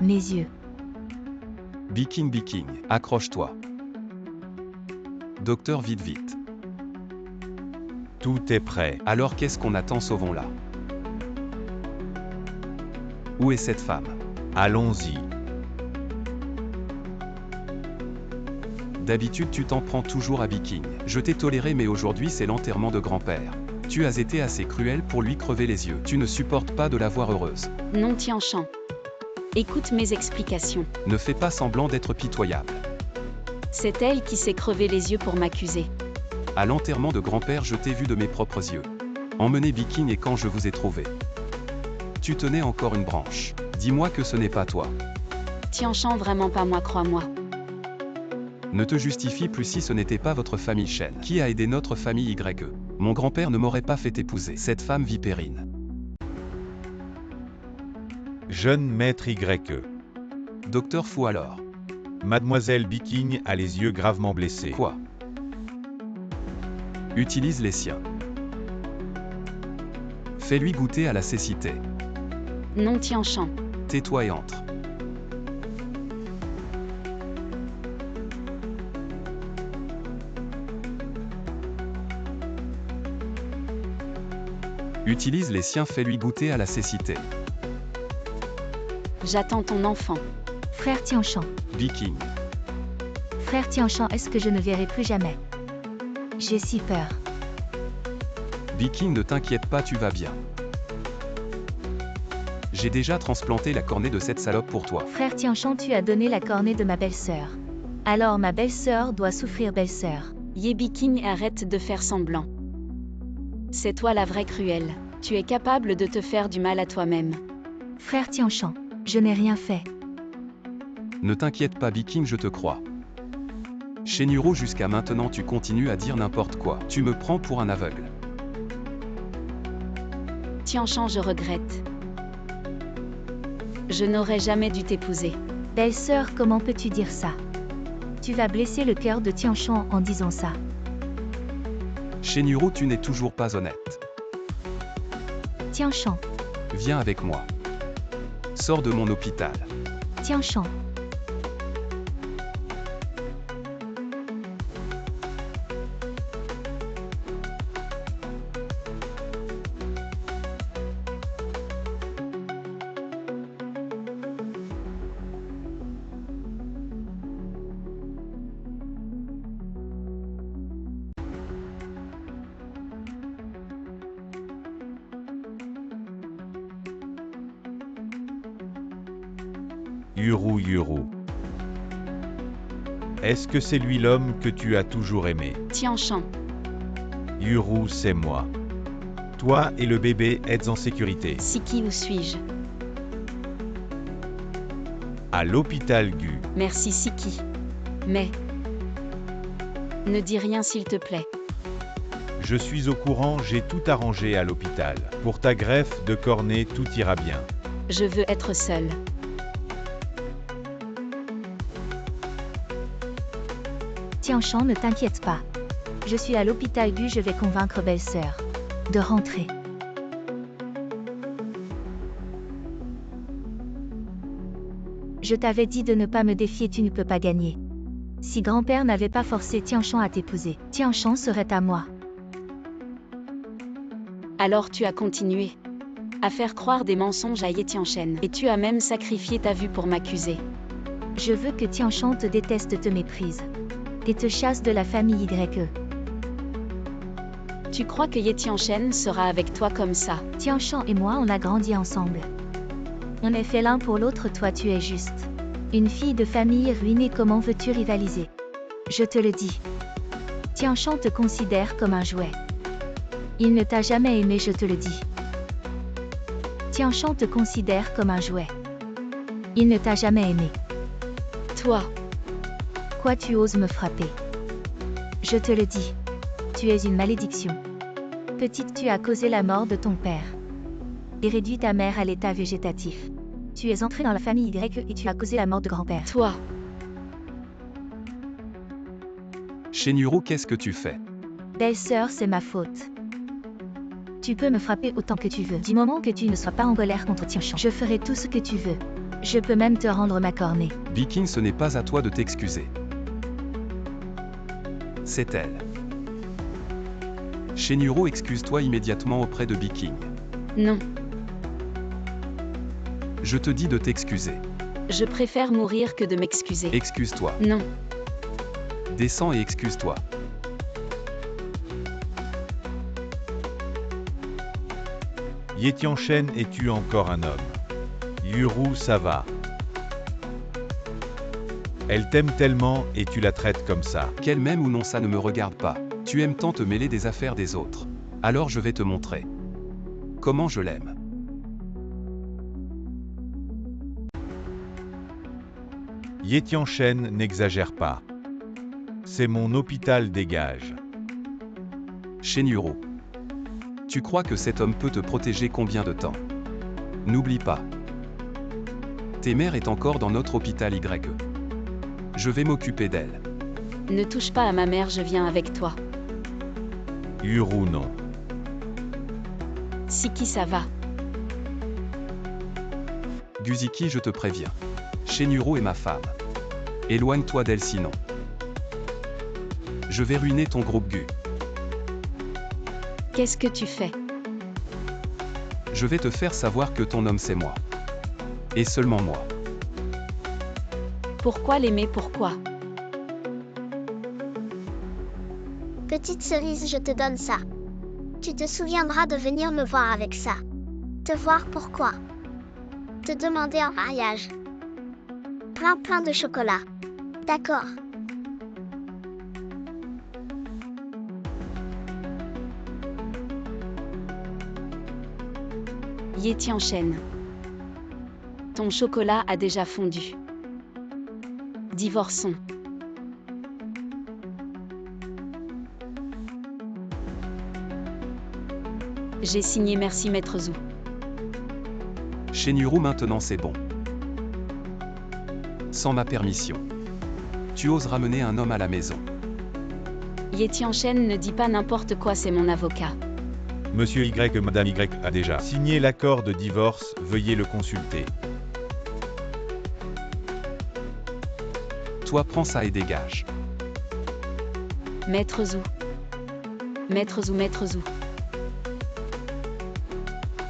Mes yeux. Viking, accroche-toi. Docteur, vite. Tout est prêt. Alors qu'est-ce qu'on attend, sauvons-la. Où est cette femme? Allons-y. D'habitude tu t'en prends toujours à Viking. Je t'ai toléré mais aujourd'hui c'est l'enterrement de grand-père. Tu as été assez cruel pour lui crever les yeux. Tu ne supportes pas de la voir heureuse. Non, Tianchan. Écoute mes explications. Ne fais pas semblant d'être pitoyable. C'est elle qui s'est crevé les yeux pour m'accuser. À l'enterrement de grand-père je t'ai vu de mes propres yeux. Emmener Viking et quand je vous ai trouvé. Tu tenais encore une branche. Dis-moi que ce n'est pas toi. Tianchan, vraiment pas moi, crois-moi. Ne te justifie plus si ce n'était pas votre famille Shen. Qui a aidé notre famille YE? Mon grand-père ne m'aurait pas fait épouser cette femme vipérine. Jeune maître YE. Docteur Fou alors. Mademoiselle Viking a les yeux gravement blessés. Quoi? Utilise les siens. Fais-lui goûter à la cécité. Non, Tianchan. Tais-toi et entre. Utilise les siens, fais-lui goûter à la cécité. J'attends ton enfant. Frère Tianchan. Viking. Frère Tianchan, est-ce que je ne verrai plus jamais? J'ai si peur. Viking, ne t'inquiète pas, tu vas bien. J'ai déjà transplanté la cornée de cette salope pour toi. Frère Tianchan, tu as donné la cornée de ma belle-sœur. Alors ma belle-sœur doit souffrir, belle-sœur. Viking, arrête de faire semblant. C'est toi la vraie cruelle. Tu es capable de te faire du mal à toi-même. Frère Tianchan, je n'ai rien fait. Ne t'inquiète pas Viking, je te crois. Shenuro, jusqu'à maintenant tu continues à dire n'importe quoi. Tu me prends pour un aveugle. Tianchan, je regrette. Je n'aurais jamais dû t'épouser. Belle-sœur, comment peux-tu dire ça? Tu vas blesser le cœur de Tianchan en disant ça. Shenuro, tu n'es toujours pas honnête. Tianchan. Viens avec moi. Sors de mon hôpital. Tianchan. Yuru. Est-ce que c'est lui l'homme que tu as toujours aimé? Tianchan. Yuru, c'est moi. Toi et le bébé êtes en sécurité. Siki, où suis-je? À l'hôpital Gu. Merci Siki. Mais... ne dis rien s'il te plaît. Je suis au courant, j'ai tout arrangé à l'hôpital. Pour ta greffe de cornée, tout ira bien. Je veux être seule. Tianchan, ne t'inquiète pas. Je suis à l'hôpital Gu, je vais convaincre belle-sœur de rentrer. Je t'avais dit de ne pas me défier, tu ne peux pas gagner. Si grand-père n'avait pas forcé Tianchan à t'épouser, Tianchan serait à moi. Alors tu as continué à faire croire des mensonges à Ye Tianchen. Et tu as même sacrifié ta vue pour m'accuser. Je veux que Tianchan te déteste, te méprise. Et te chasse de la famille YE. Tu crois que Ye Tianchen sera avec toi comme ça? Tianchan et moi, on a grandi ensemble. On est fait l'un pour l'autre, toi tu es juste une fille de famille ruinée, comment veux-tu rivaliser? Je te le dis. Tianchan te considère comme un jouet. Il ne t'a jamais aimé, je te le dis. Tianchan te considère comme un jouet. Il ne t'a jamais aimé. Toi. Quoi, tu oses me frapper? Je te le dis. Tu es une malédiction. Petite, tu as causé la mort de ton père. Et réduit ta mère à l'état végétatif. Tu es entré dans la famille Y et tu as causé la mort de grand-père. Toi. Shenuro, qu'est-ce que tu fais? Belle-sœur, c'est ma faute. Tu peux me frapper autant que tu veux. Du moment que tu ne sois pas en colère contre Tianchan, je ferai tout ce que tu veux. Je peux même te rendre ma cornée. Viking, ce n'est pas à toi de t'excuser. C'est elle. Shenhuro, excuse-toi immédiatement auprès de Viking. Non, Je te dis de t'excuser. je préfère mourir que de m'excuser. Excuse-toi. Non, Descends et excuse-toi. Ye Tianchen, es-tu encore un homme? Yuru, ça va. Elle t'aime tellement et tu la traites comme ça. Qu'elle m'aime ou non, ça ne me regarde pas. Tu aimes tant te mêler des affaires des autres. Alors je vais te montrer comment je l'aime. Ye Tianchen, n'exagère pas. C'est mon hôpital, dégage. Shenhuro. Tu crois que cet homme peut te protéger combien de temps? N'oublie pas. Tes mères est encore dans notre hôpital YE. Je vais m'occuper d'elle. ne touche pas à ma mère, je viens avec toi. Yuru, non. Siki, ça va. Guziki, je te préviens. Shenhuro est ma femme. Éloigne-toi d'elle sinon. Je vais ruiner ton groupe Gu. Qu'est-ce que tu fais? Je vais te faire savoir que ton homme c'est moi. Et seulement moi. Pourquoi l'aimer? Pourquoi? Petite cerise, je te donne ça. Tu te souviendras de venir me voir avec ça. Te voir pourquoi? Te demander en mariage. Plein de chocolat. D'accord. Ye Tianchen. Ton chocolat a déjà fondu. Divorçons. J'ai signé, merci Maître Zhu. Shenhuro, maintenant c'est bon. Sans ma permission. Tu oses ramener un homme à la maison. Ye Tianchen, ne dis pas n'importe quoi, c'est mon avocat. Monsieur Y et Madame Y a déjà signé l'accord de divorce, veuillez le consulter. Toi prends ça et dégage. Maître Zhu. Maître Zhu, Maître Zhu.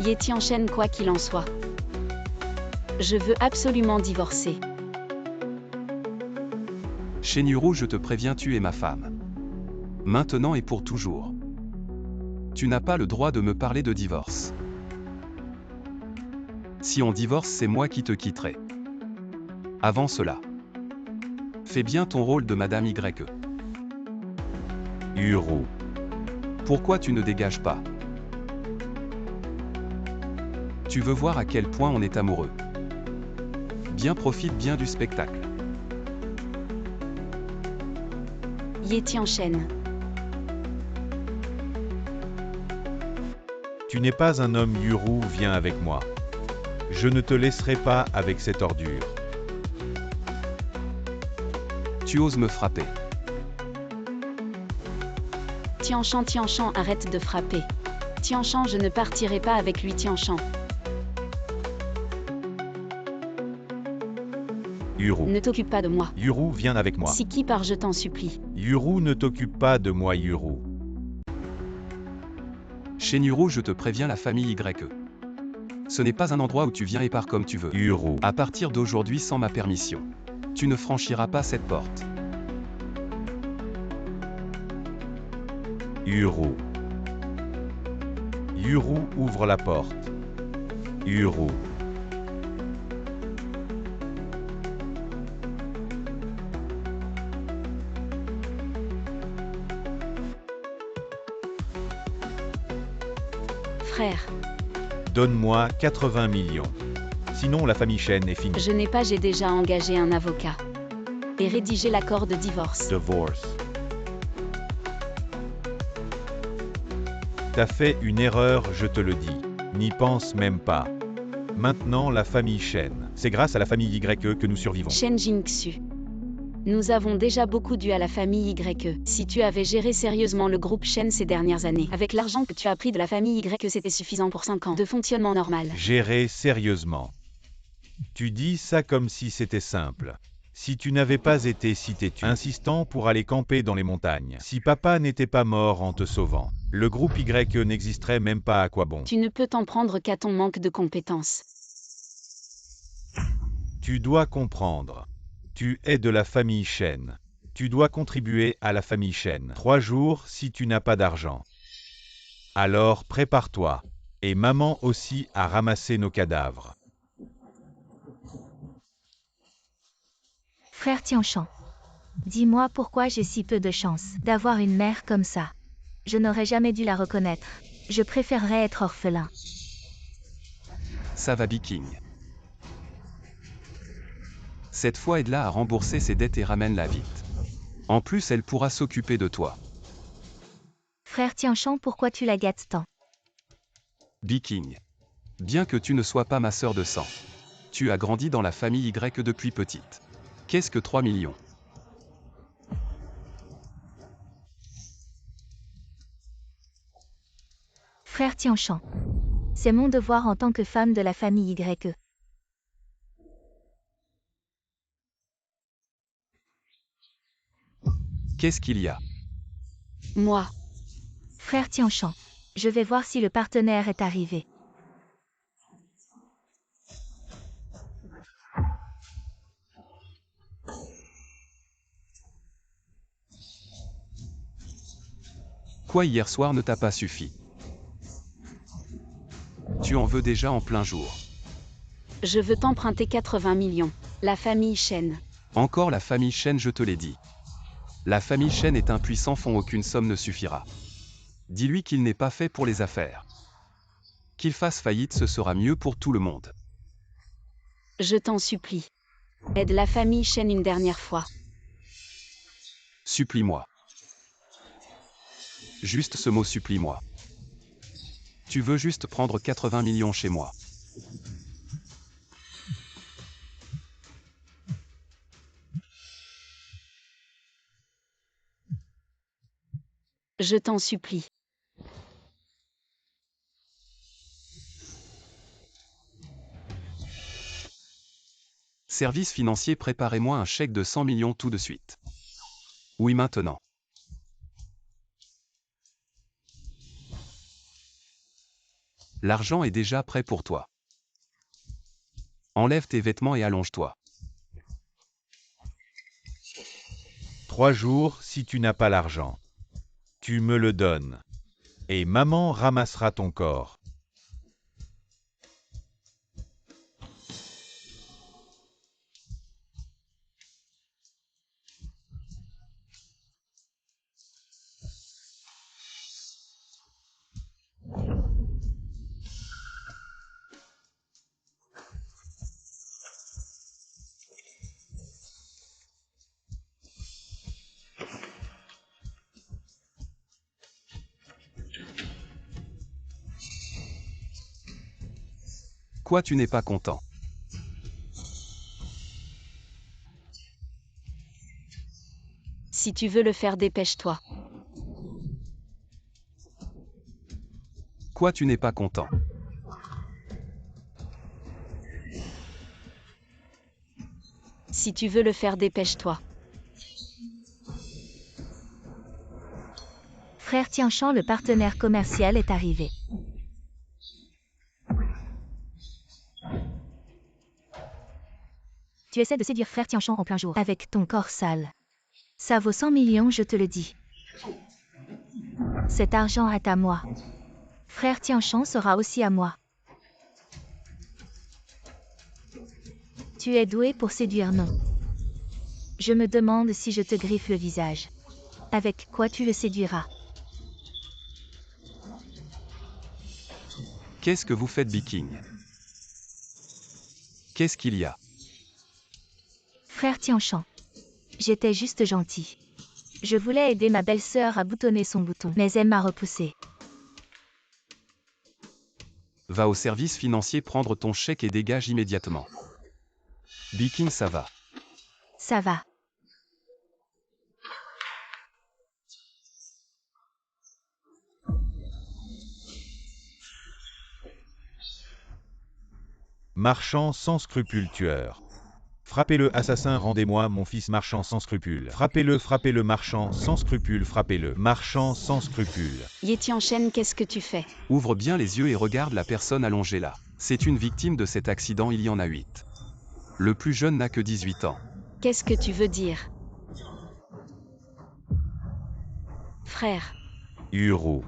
Ye Tianchen, quoi qu'il en soit. Je veux absolument divorcer. Shenhuro, je te préviens, tu es ma femme. Maintenant et pour toujours. Tu n'as pas le droit de me parler de divorce. Si on divorce, c'est moi qui te quitterai. Avant cela, fais bien ton rôle de Madame YE. Yuru. Pourquoi tu ne dégages pas? Tu veux voir à quel point on est amoureux. Bien, profite bien du spectacle. Ye Tianchen. Tu n'es pas un homme, Yuru, viens avec moi. Je ne te laisserai pas avec cette ordure. Tu oses me frapper. Tianchan, Tianchan, arrête de frapper. Tianchan, je ne partirai pas avec lui, Tianchan. Yuru. Ne t'occupe pas de moi. Yuru, viens avec moi. Siki, part, je t'en supplie. Yuru, ne t'occupe pas de moi, Yuru. Shenhuro, je te préviens, la famille YE. Ce n'est pas un endroit où tu viens et pars comme tu veux. Yuru. À partir d'aujourd'hui, sans ma permission, tu ne franchiras pas cette porte. Yuru. Yuru, ouvre la porte. Yuru. Frère, Donne-moi 80 millions. Sinon la famille Shen est finie. je n'ai pas, j'ai déjà engagé un avocat. Et rédigé l'accord de divorce. Divorce. T'as fait une erreur, je te le dis. N'y pense même pas. Maintenant la famille Shen. C'est grâce à la famille YE que nous survivons. Shen Jingxu. Nous avons déjà beaucoup dû à la famille YE. Si tu avais géré sérieusement le groupe Shen ces dernières années, avec l'argent que tu as pris de la famille YE, c'était suffisant pour 5 ans de fonctionnement normal. Gérer sérieusement. Tu dis ça comme si c'était simple. Si tu n'avais pas été si têtu, insistant pour aller camper dans les montagnes, si papa n'était pas mort en te sauvant, le groupe Y n'existerait même pas, à quoi bon? Tu ne peux t'en prendre qu'à ton manque de compétences. Tu dois comprendre. Tu es de la famille Chen. Tu dois contribuer à la famille Chen. 3 jours si tu n'as pas d'argent. Alors prépare-toi. Et maman aussi à ramasser nos cadavres. Frère Tianchan, dis-moi pourquoi j'ai si peu de chance d'avoir une mère comme ça. Je n'aurais jamais dû la reconnaître. Je préférerais être orphelin. Ça va Viking. Cette fois aide-la à rembourser ses dettes et ramène-la vite. En plus elle pourra s'occuper de toi. Frère Tianchan, pourquoi tu la gâtes tant? Viking. Bien que tu ne sois pas ma sœur de sang. Tu as grandi dans la famille Y depuis petite. Qu'est-ce que 3 millions? Frère Tianchan, c'est mon devoir en tant que femme de la famille Y. Qu'est-ce qu'il y a? Moi, Frère Tianchan, je vais voir si le partenaire est arrivé. Quoi hier soir ne t'a pas suffi? Tu en veux déjà en plein jour. je veux t'emprunter 80 millions. La famille Chen. Encore la famille Chen, je te l'ai dit. La famille Chen est un puissant fonds, aucune somme ne suffira. Dis-lui qu'il n'est pas fait pour les affaires. Qu'il fasse faillite, ce sera mieux pour tout le monde. Je t'en supplie. Aide la famille Chen une dernière fois. Supplie-moi. Juste ce mot, supplie-moi. Tu veux juste prendre 80 millions chez moi. Je t'en supplie. Service financier, préparez-moi un chèque de 100 millions tout de suite. Oui, maintenant. L'argent est déjà prêt pour toi. Enlève tes vêtements et allonge-toi. 3 jours si tu n'as pas l'argent. Tu me le donnes. Et maman ramassera ton corps. Quoi, tu n'es pas content? Si tu veux le faire, dépêche-toi. Quoi, tu n'es pas content? Si tu veux le faire, dépêche-toi. Frère Tianchan, le partenaire commercial est arrivé. Tu essaies de séduire Frère Tianchan en plein jour avec ton corps sale. Ça vaut 100 millions, je te le dis. Cet argent est à moi. Frère Tianchan sera aussi à moi. Tu es doué pour séduire, non? Je me demande si je te griffe le visage. Avec quoi tu le séduiras? Qu'est-ce que vous faites, Viking? Qu'est-ce qu'il y a? Frère Tianchan, j'étais juste gentil. Je voulais aider ma belle-sœur à boutonner son bouton, mais elle m'a repoussé. Va au service financier prendre ton chèque et dégage immédiatement. Viking, ça va. Ça va. marchand sans scrupules tueur. Frappez-le assassin, rendez-moi mon fils marchand sans scrupules. Frappez-le marchand sans scrupules, frappez-le marchand sans scrupules. Ye Tianchen, qu'est-ce que tu fais? Ouvre bien les yeux et regarde la personne allongée là. C'est une victime de cet accident, il y en a 8. Le plus jeune n'a que 18 ans. Qu'est-ce que tu veux dire? Frère. Yuru.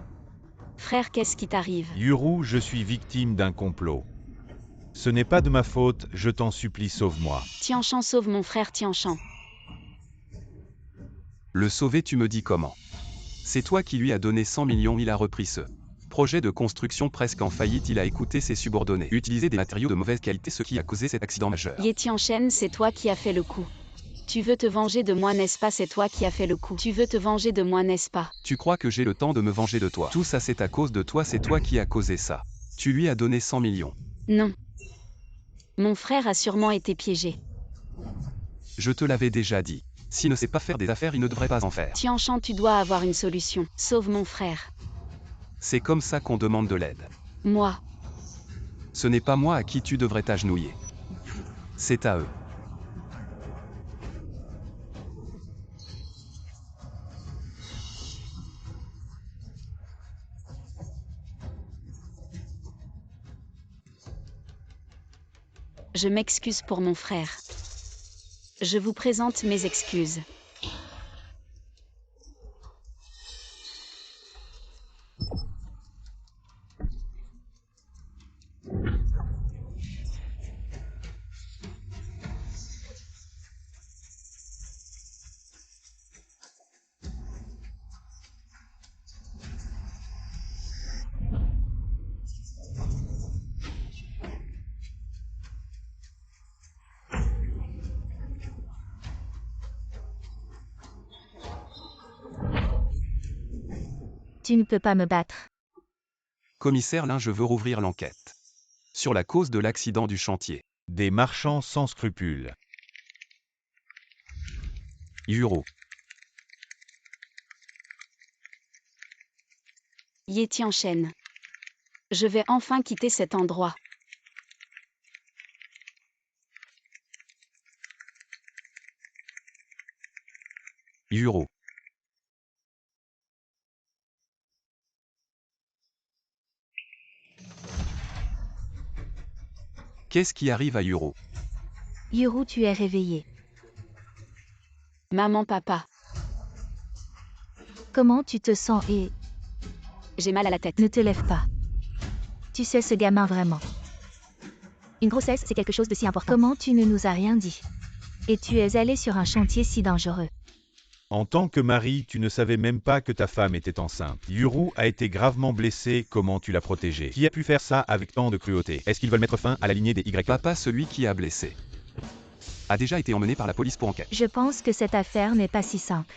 Frère, qu'est-ce qui t'arrive? Yuru, je suis victime d'un complot. Ce n'est pas de ma faute, je t'en supplie, sauve-moi. Tianchan, sauve mon frère Tianchan. Le sauver, tu me dis comment? C'est toi qui lui as donné 100 millions, il a repris ce projet de construction presque en faillite, il a écouté ses subordonnés. Utiliser des matériaux de mauvaise qualité, ce qui a causé cet accident majeur. Ye Tianchen, c'est toi qui as fait le coup. Tu veux te venger de moi, n'est-ce pas? C'est toi qui as fait le coup. Tu veux te venger de moi, n'est-ce pas? Tu crois que j'ai le temps de me venger de toi? Tout ça c'est à cause de toi, c'est toi qui as causé ça. Tu lui as donné 100 millions. Non. Mon frère a sûrement été piégé. Je te l'avais déjà dit. S'il ne sait pas faire des affaires, il ne devrait pas en faire. Tianchan, tu dois avoir une solution. Sauve mon frère. C'est comme ça qu'on demande de l'aide. Moi. Ce n'est pas moi à qui tu devrais t'agenouiller. C'est à eux. Je m'excuse pour mon frère. Je vous présente mes excuses. Tu ne peux pas me battre. Commissaire Lin, je veux rouvrir l'enquête. Sur la cause de l'accident du chantier. Des marchands sans scrupules. Yuru. Ye Tianchen. Je vais enfin quitter cet endroit. Yuru. Qu'est-ce qui arrive à Yuru? Yuru, tu es réveillé. Maman, papa. Comment tu te sens et... J'ai mal à la tête. Ne te lève pas. Tu sais ce gamin vraiment. Une grossesse, c'est quelque chose de si important. Comment tu ne nous as rien dit? Et tu es allé sur un chantier si dangereux. En tant que mari, tu ne savais même pas que ta femme était enceinte. Yuru a été gravement blessé, comment tu l'as protégé? Qui a pu faire ça avec tant de cruauté? Est-ce qu'ils veulent mettre fin à la lignée des Y? Papa, celui qui a blessé, a déjà été emmené par la police pour enquête. Je pense que cette affaire n'est pas si simple.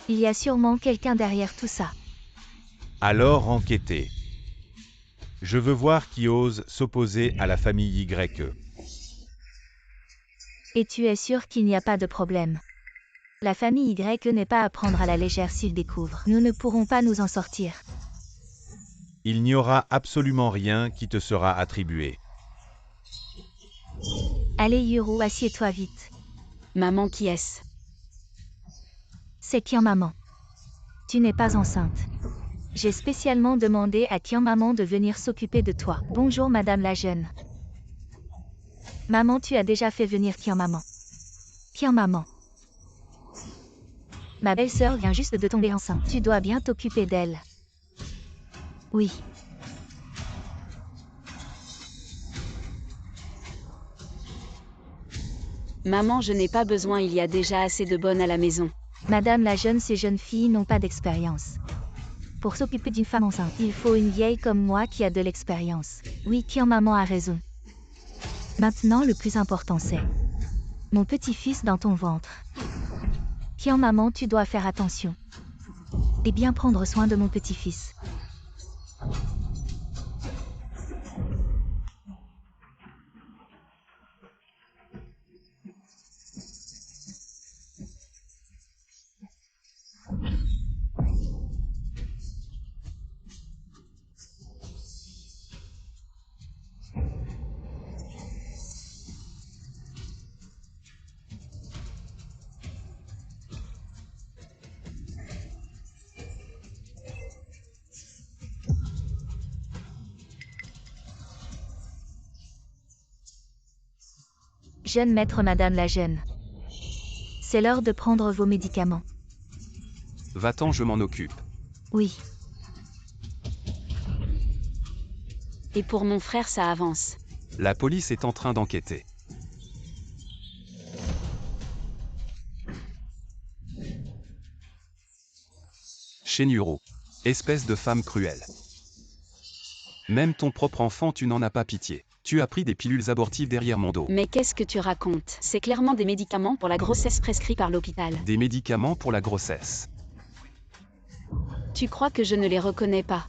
Il y a sûrement quelqu'un derrière tout ça. Alors enquêtez. Je veux voir qui ose s'opposer à la famille YE. Et tu es sûr qu'il n'y a pas de problème? La famille Y n'est pas à prendre à la légère s'ils découvrent. Nous ne pourrons pas nous en sortir. Il n'y aura absolument rien qui te sera attribué. Allez Yuru, assieds-toi vite. Maman, qui est-ce? C'est Tian Maman. Tu n'es pas enceinte. J'ai spécialement demandé à Tian Maman de venir s'occuper de toi. Bonjour Madame la jeune. Maman, tu as déjà fait venir Tian Maman. Tian Maman. Ma belle-sœur vient juste de tomber enceinte. Tu dois bien t'occuper d'elle. Oui. Maman, je n'ai pas besoin, il y a déjà assez de bonnes à la maison. Madame la jeune, ces jeunes filles n'ont pas d'expérience. Pour s'occuper d'une femme enceinte, il faut une vieille comme moi qui a de l'expérience. Oui, Tian Maman a raison. Maintenant, le plus important c'est mon petit-fils dans ton ventre. Tian Maman, tu dois faire attention. Et bien prendre soin de mon petit-fils. Jeune maître Madame la jeune. C'est l'heure de prendre vos médicaments. Va-t'en, je m'en occupe. Oui. Et pour mon frère, ça avance. La police est en train d'enquêter. Shenhuro. Espèce de femme cruelle. Même ton propre enfant, tu n'en as pas pitié. Tu as pris des pilules abortives derrière mon dos. Mais qu'est-ce que tu racontes? C'est clairement des médicaments pour la grossesse prescrits par l'hôpital. Des médicaments pour la grossesse. Tu crois que je ne les reconnais pas?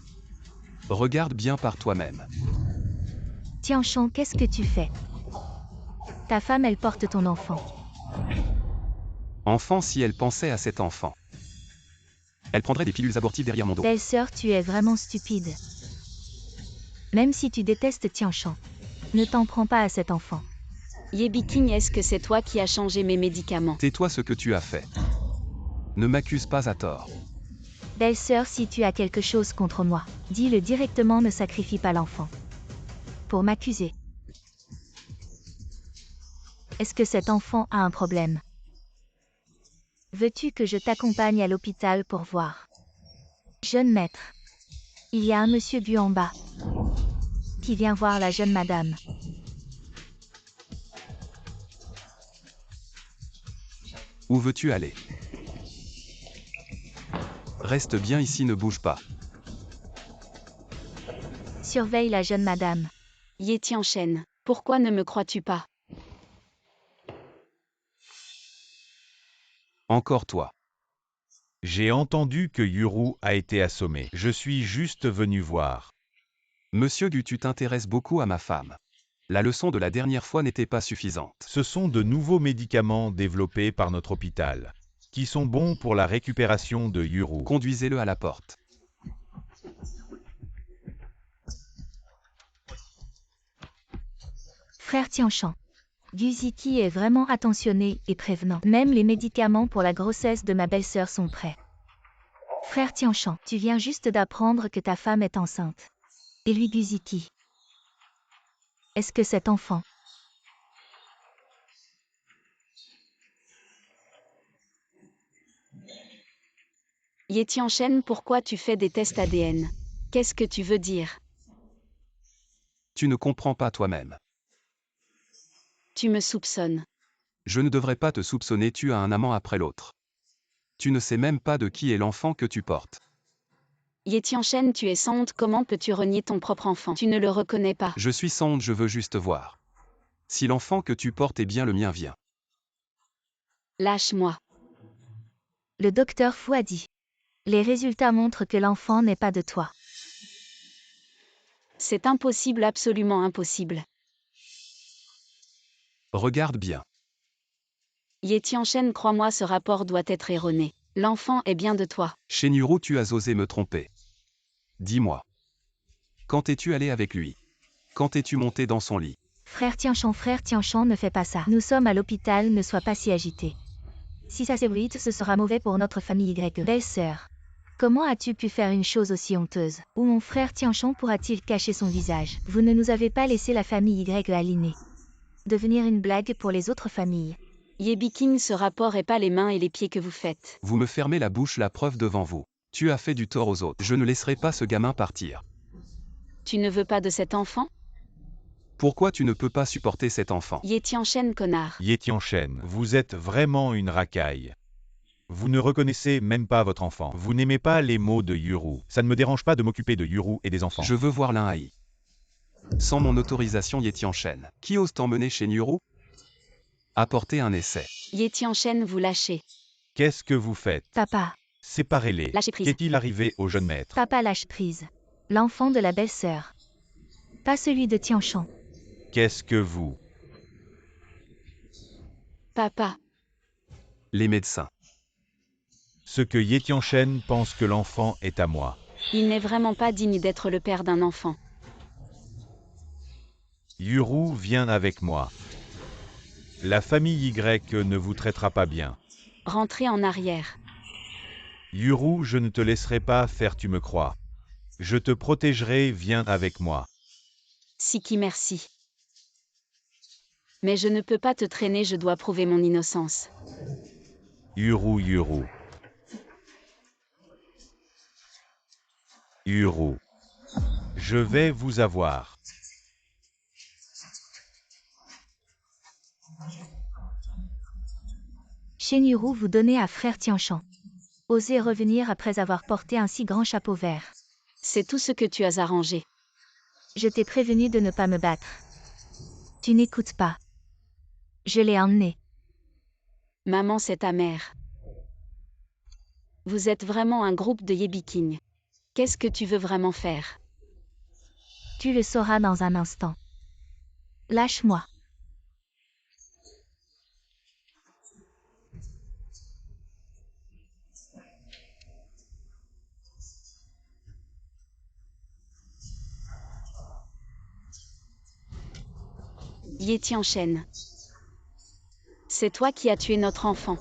Regarde bien par toi-même. Tianchon, qu'est-ce que tu fais? Ta femme, elle porte ton enfant. Enfant, si elle pensait à cet enfant. Elle prendrait des pilules abortives derrière mon dos. Belle-sœur, tu es vraiment stupide. Même si tu détestes Tianchon, ne t'en prends pas à cet enfant. Yebi King, est-ce que c'est toi qui as changé mes médicaments? Tais-toi ce que tu as fait. Ne m'accuse pas à tort. Belle-sœur, si tu as quelque chose contre moi, dis-le directement, ne sacrifie pas l'enfant. Pour m'accuser. Est-ce que cet enfant a un problème? Veux-tu que je t'accompagne à l'hôpital pour voir? Jeune maître. Il y a un monsieur Bu en bas qui vient voir la jeune madame. Où veux-tu aller? Reste bien ici, ne bouge pas. Surveille la jeune madame. Ye Tianchen, pourquoi ne me crois-tu pas? Encore toi. J'ai entendu que Yuru a été assommé. Je suis juste venu voir. Monsieur Gu, tu t'intéresses beaucoup à ma femme. La leçon de la dernière fois n'était pas suffisante. Ce sont de nouveaux médicaments développés par notre hôpital, qui sont bons pour la récupération de Yuru. Conduisez-le à la porte. Frère Tianchon. Guziki est vraiment attentionné et prévenant. Même les médicaments pour la grossesse de ma belle-sœur sont prêts. Frère Tianchon, tu viens juste d'apprendre que ta femme est enceinte. Et lui Guziki. Est-ce que cet enfant... Ye Tianchen, pourquoi tu fais des tests ADN? Qu'est-ce que tu veux dire? Tu ne comprends pas toi-même. Tu me soupçonnes. Je ne devrais pas te soupçonner, tu as un amant après l'autre. Tu ne sais même pas de qui est l'enfant que tu portes. Ye Tianchen, tu es sans honte, comment peux-tu renier ton propre enfant? Tu ne le reconnais pas. Je suis sans honte, je veux juste voir. Si l'enfant que tu portes est bien le mien, viens. Lâche-moi. Le docteur Fu a dit. Les résultats montrent que l'enfant n'est pas de toi. C'est impossible, absolument impossible. Regarde bien. Ye Tianchen, crois-moi, ce rapport doit être erroné. L'enfant est bien de toi. Shenhuro, tu as osé me tromper. Dis-moi. Quand es-tu allé avec lui? Quand es-tu monté dans son lit? Frère Tianchon, ne fais pas ça. Nous sommes à l'hôpital, ne sois pas si agité. Si ça s'ébruite, ce sera mauvais pour notre famille Y. Belle-sœur. Comment as-tu pu faire une chose aussi honteuse? Où mon frère Tianchon pourra-t-il cacher son visage? Vous ne nous avez pas laissé la famille Y alinée. Devenir une blague pour les autres familles. Yebi King, ce rapport est pas les mains et les pieds que vous faites. Vous me fermez la bouche, la preuve devant vous. Tu as fait du tort aux autres. Je ne laisserai pas ce gamin partir. Tu ne veux pas de cet enfant? Pourquoi tu ne peux pas supporter cet enfant? Ye Tianchen, connard. Ye Tianchen, vous êtes vraiment une racaille. Vous ne reconnaissez même pas votre enfant. Vous n'aimez pas les mots de Yuru. Ça ne me dérange pas de m'occuper de Yuru et des enfants. Je veux voir l'un haï. Sans mon autorisation, Ye Tianchen. Qui ose t'emmener chez Yuru? Apportez un essai. Ye Tianchen, vous lâchez. Qu'est-ce que vous faites? Papa. Séparez-les. Lâchez prise. Qu'est-il arrivé au jeune maître? Papa lâche prise. L'enfant de la belle-sœur. Pas celui de Tianchon. Qu'est-ce que vous... Papa. Les médecins. Ce que Ye Tianchen pense que l'enfant est à moi. Il n'est vraiment pas digne d'être le père d'un enfant. Yuru, viens avec moi. La famille Y ne vous traitera pas bien. Rentrez en arrière. Yuru, je ne te laisserai pas faire, tu me crois. Je te protégerai, viens avec moi. Siki, merci. Mais je ne peux pas te traîner, je dois prouver mon innocence. Yuru Yuru. Yuru. Je vais vous avoir. Shenyuru, vous donnez à frère Tianshan. Osez revenir après avoir porté un si grand chapeau vert. C'est tout ce que tu as arrangé. Je t'ai prévenu de ne pas me battre. Tu n'écoutes pas. Je l'ai emmené. Maman, c'est ta mère. Vous êtes vraiment un groupe de Yebiking. Qu'est-ce que tu veux vraiment faire? Tu le sauras dans un instant. Lâche-moi. Ye Tianchen. C'est toi qui as tué notre enfant.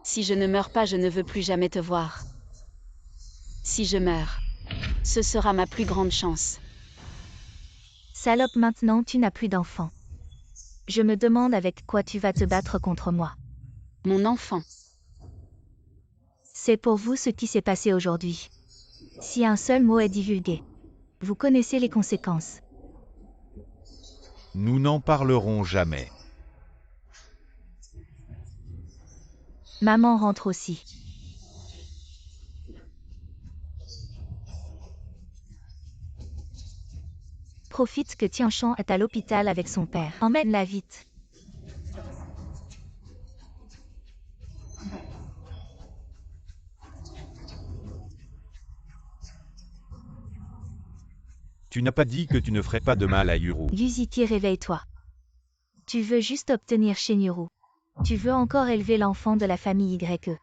Si je ne meurs pas, je ne veux plus jamais te voir. Si je meurs, ce sera ma plus grande chance. Salope, maintenant tu n'as plus d'enfant. Je me demande avec quoi tu vas te battre contre moi. Mon enfant. C'est pour vous ce qui s'est passé aujourd'hui. Si un seul mot est divulgué, vous connaissez les conséquences. Nous n'en parlerons jamais. Maman rentre aussi. Profite que Tianshan est à l'hôpital avec son père. Emmène-la vite. Tu n'as pas dit que tu ne ferais pas de mal à Yuru. Yuziki, réveille-toi. Tu veux juste obtenir Shenyuru. Tu veux encore élever l'enfant de la famille YE.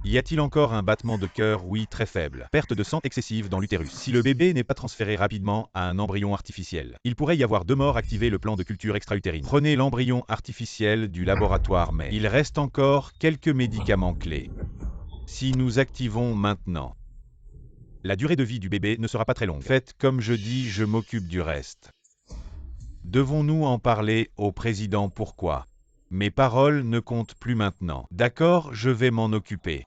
Y a-t-il encore un battement de cœur? Oui, très faible. Perte de sang excessive dans l'utérus. Si le bébé n'est pas transféré rapidement à un embryon artificiel, il pourrait y avoir 2 morts. Activez le plan de culture extra-utérine. Prenez l'embryon artificiel du laboratoire, mais il reste encore quelques médicaments clés. Si nous activons maintenant, la durée de vie du bébé ne sera pas très longue. Faites comme je dis, je m'occupe du reste. Devons-nous en parler au président? Pourquoi? Mes paroles ne comptent plus maintenant. D'accord, je vais m'en occuper.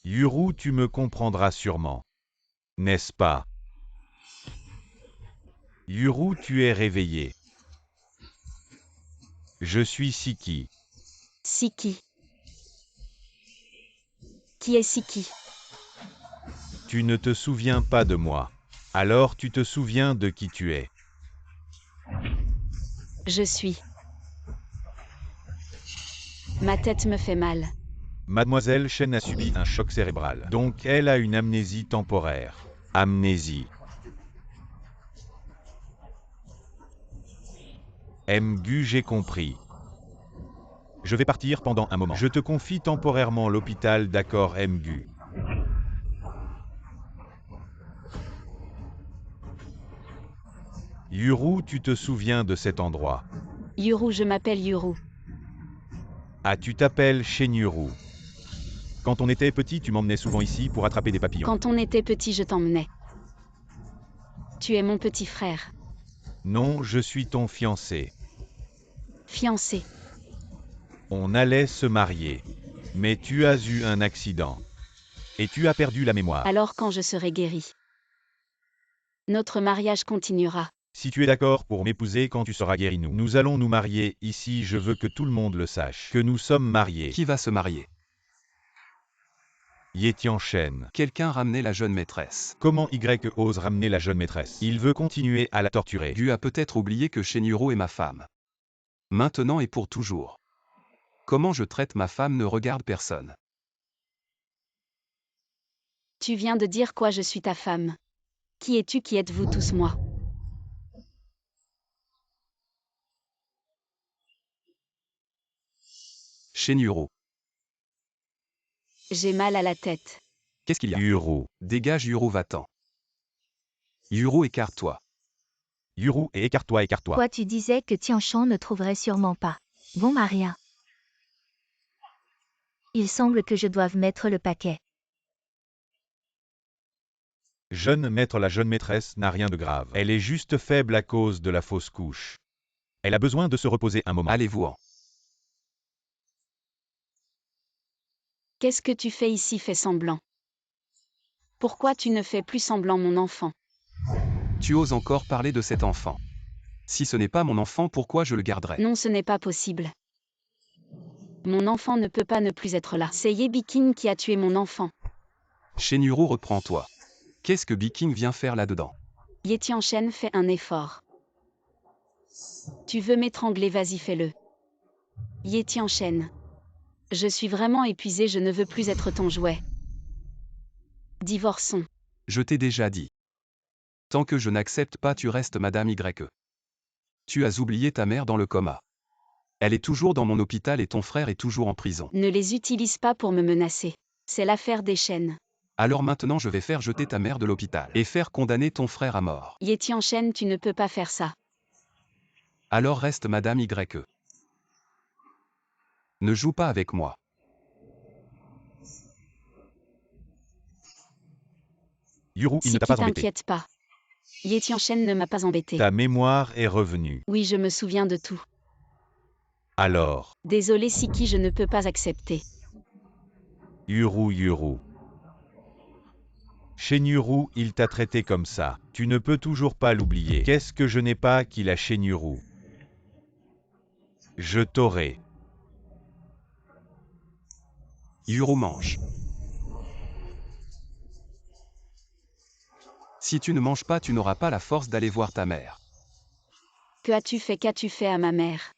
Yuru, tu me comprendras sûrement. N'est-ce pas? Yuru, tu es réveillé. Je suis Siki. Siki. Qui est Siki? Tu ne te souviens pas de moi. Alors tu te souviens de qui tu es. Je suis. Ma tête me fait mal. Mademoiselle Shen a subi un choc cérébral. Donc elle a une amnésie temporaire. Amnésie. Mgu, j'ai compris. Je vais partir pendant un moment. Je te confie temporairement l'hôpital, d'accord Mgu. Yuru, tu te souviens de cet endroit? Yuru, je m'appelle Yuru. Ah, tu t'appelles Shenyuru. Quand on était petit, tu m'emmenais souvent ici pour attraper des papillons. Quand on était petit, je t'emmenais. Tu es mon petit frère. Non, je suis ton fiancé. Fiancé. On allait se marier. Mais tu as eu un accident. Et tu as perdu la mémoire. Alors quand je serai guéri, notre mariage continuera. Si tu es d'accord pour m'épouser quand tu seras guéri, nous allons nous marier. Ici, je veux que tout le monde le sache. Que nous sommes mariés. Qui va se marier? Ye Tianchen. Quelqu'un ramenait la jeune maîtresse. Comment Y ose ramener la jeune maîtresse? Il veut continuer à la torturer. Gu a peut-être oublié que Shenyuru est ma femme. Maintenant et pour toujours. Comment je traite ma femme ne regarde personne. Tu viens de dire quoi? Je suis ta femme. Qui es-tu? Qui êtes-vous tous, moi? Shenyuru. J'ai mal à la tête. Qu'est-ce qu'il y a? Yuru. Dégage Yuru, va-t'en. Yuru, écarte-toi. Yuru, et écarte-toi, écarte-toi. Quoi, tu disais que Tianshan ne trouverait sûrement pas. Bon, Maria. Il semble que je doive mettre le paquet. Jeune maître, la jeune maîtresse n'a rien de grave. Elle est juste faible à cause de la fausse couche. Elle a besoin de se reposer un moment. Allez-vous-en. Qu'est-ce que tu fais ici? Fais semblant. Pourquoi tu ne fais plus semblant, mon enfant? Tu oses encore parler de cet enfant. Si ce n'est pas mon enfant, pourquoi je le garderais? Non, ce n'est pas possible. Mon enfant ne peut pas ne plus être là. C'est Yebiking qui a tué mon enfant. Shenhuro, reprends-toi. Qu'est-ce que Biking vient faire là-dedans? Yetianchen fait un effort. Tu veux m'étrangler, vas-y, fais-le. Yetianchen. Je suis vraiment épuisée, je ne veux plus être ton jouet. Divorçons. Je t'ai déjà dit. Tant que je n'accepte pas, tu restes Madame Y. Tu as oublié ta mère dans le coma. Elle est toujours dans mon hôpital et ton frère est toujours en prison. Ne les utilise pas pour me menacer. C'est l'affaire des chaînes. Alors maintenant je vais faire jeter ta mère de l'hôpital et faire condamner ton frère à mort. Yetianchen, tu ne peux pas faire ça. Alors reste Madame Y. Ne joue pas avec moi. Yuru, il Si ne t'a tu pas embêté. t'inquiètes pas. Yetianchen ne m'a pas embêté. Ta mémoire est revenue. Oui, je me souviens de tout. Alors, Désolé Siki, je ne peux pas accepter. Yuru. Shenhuro, il t'a traité comme ça. Tu ne peux toujours pas l'oublier. Qu'est-ce que je n'ai pas qu'il a Shenhuro? Je t'aurai. Yuru, mange. Si tu ne manges pas, tu n'auras pas la force d'aller voir ta mère. Qu'as-tu fait à ma mère?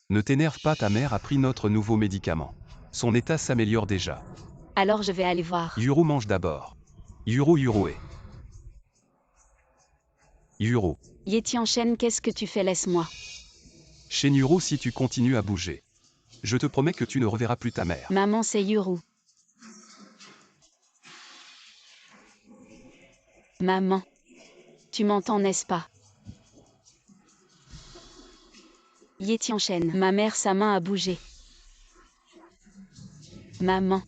Ne t'énerve pas, ta mère a pris notre nouveau médicament. Son état s'améliore déjà. Alors je vais aller voir. Yuru, mange d'abord. Yuru. Yuru. Yetianchen, qu'est-ce que tu fais? Laisse-moi. Shenhuro, si tu continues à bouger, je te promets que tu ne reverras plus ta mère. Maman, c'est Yuru. Maman. Tu m'entends, n'est-ce pas? Yetianchen, ma mère, sa main a bougé. Maman.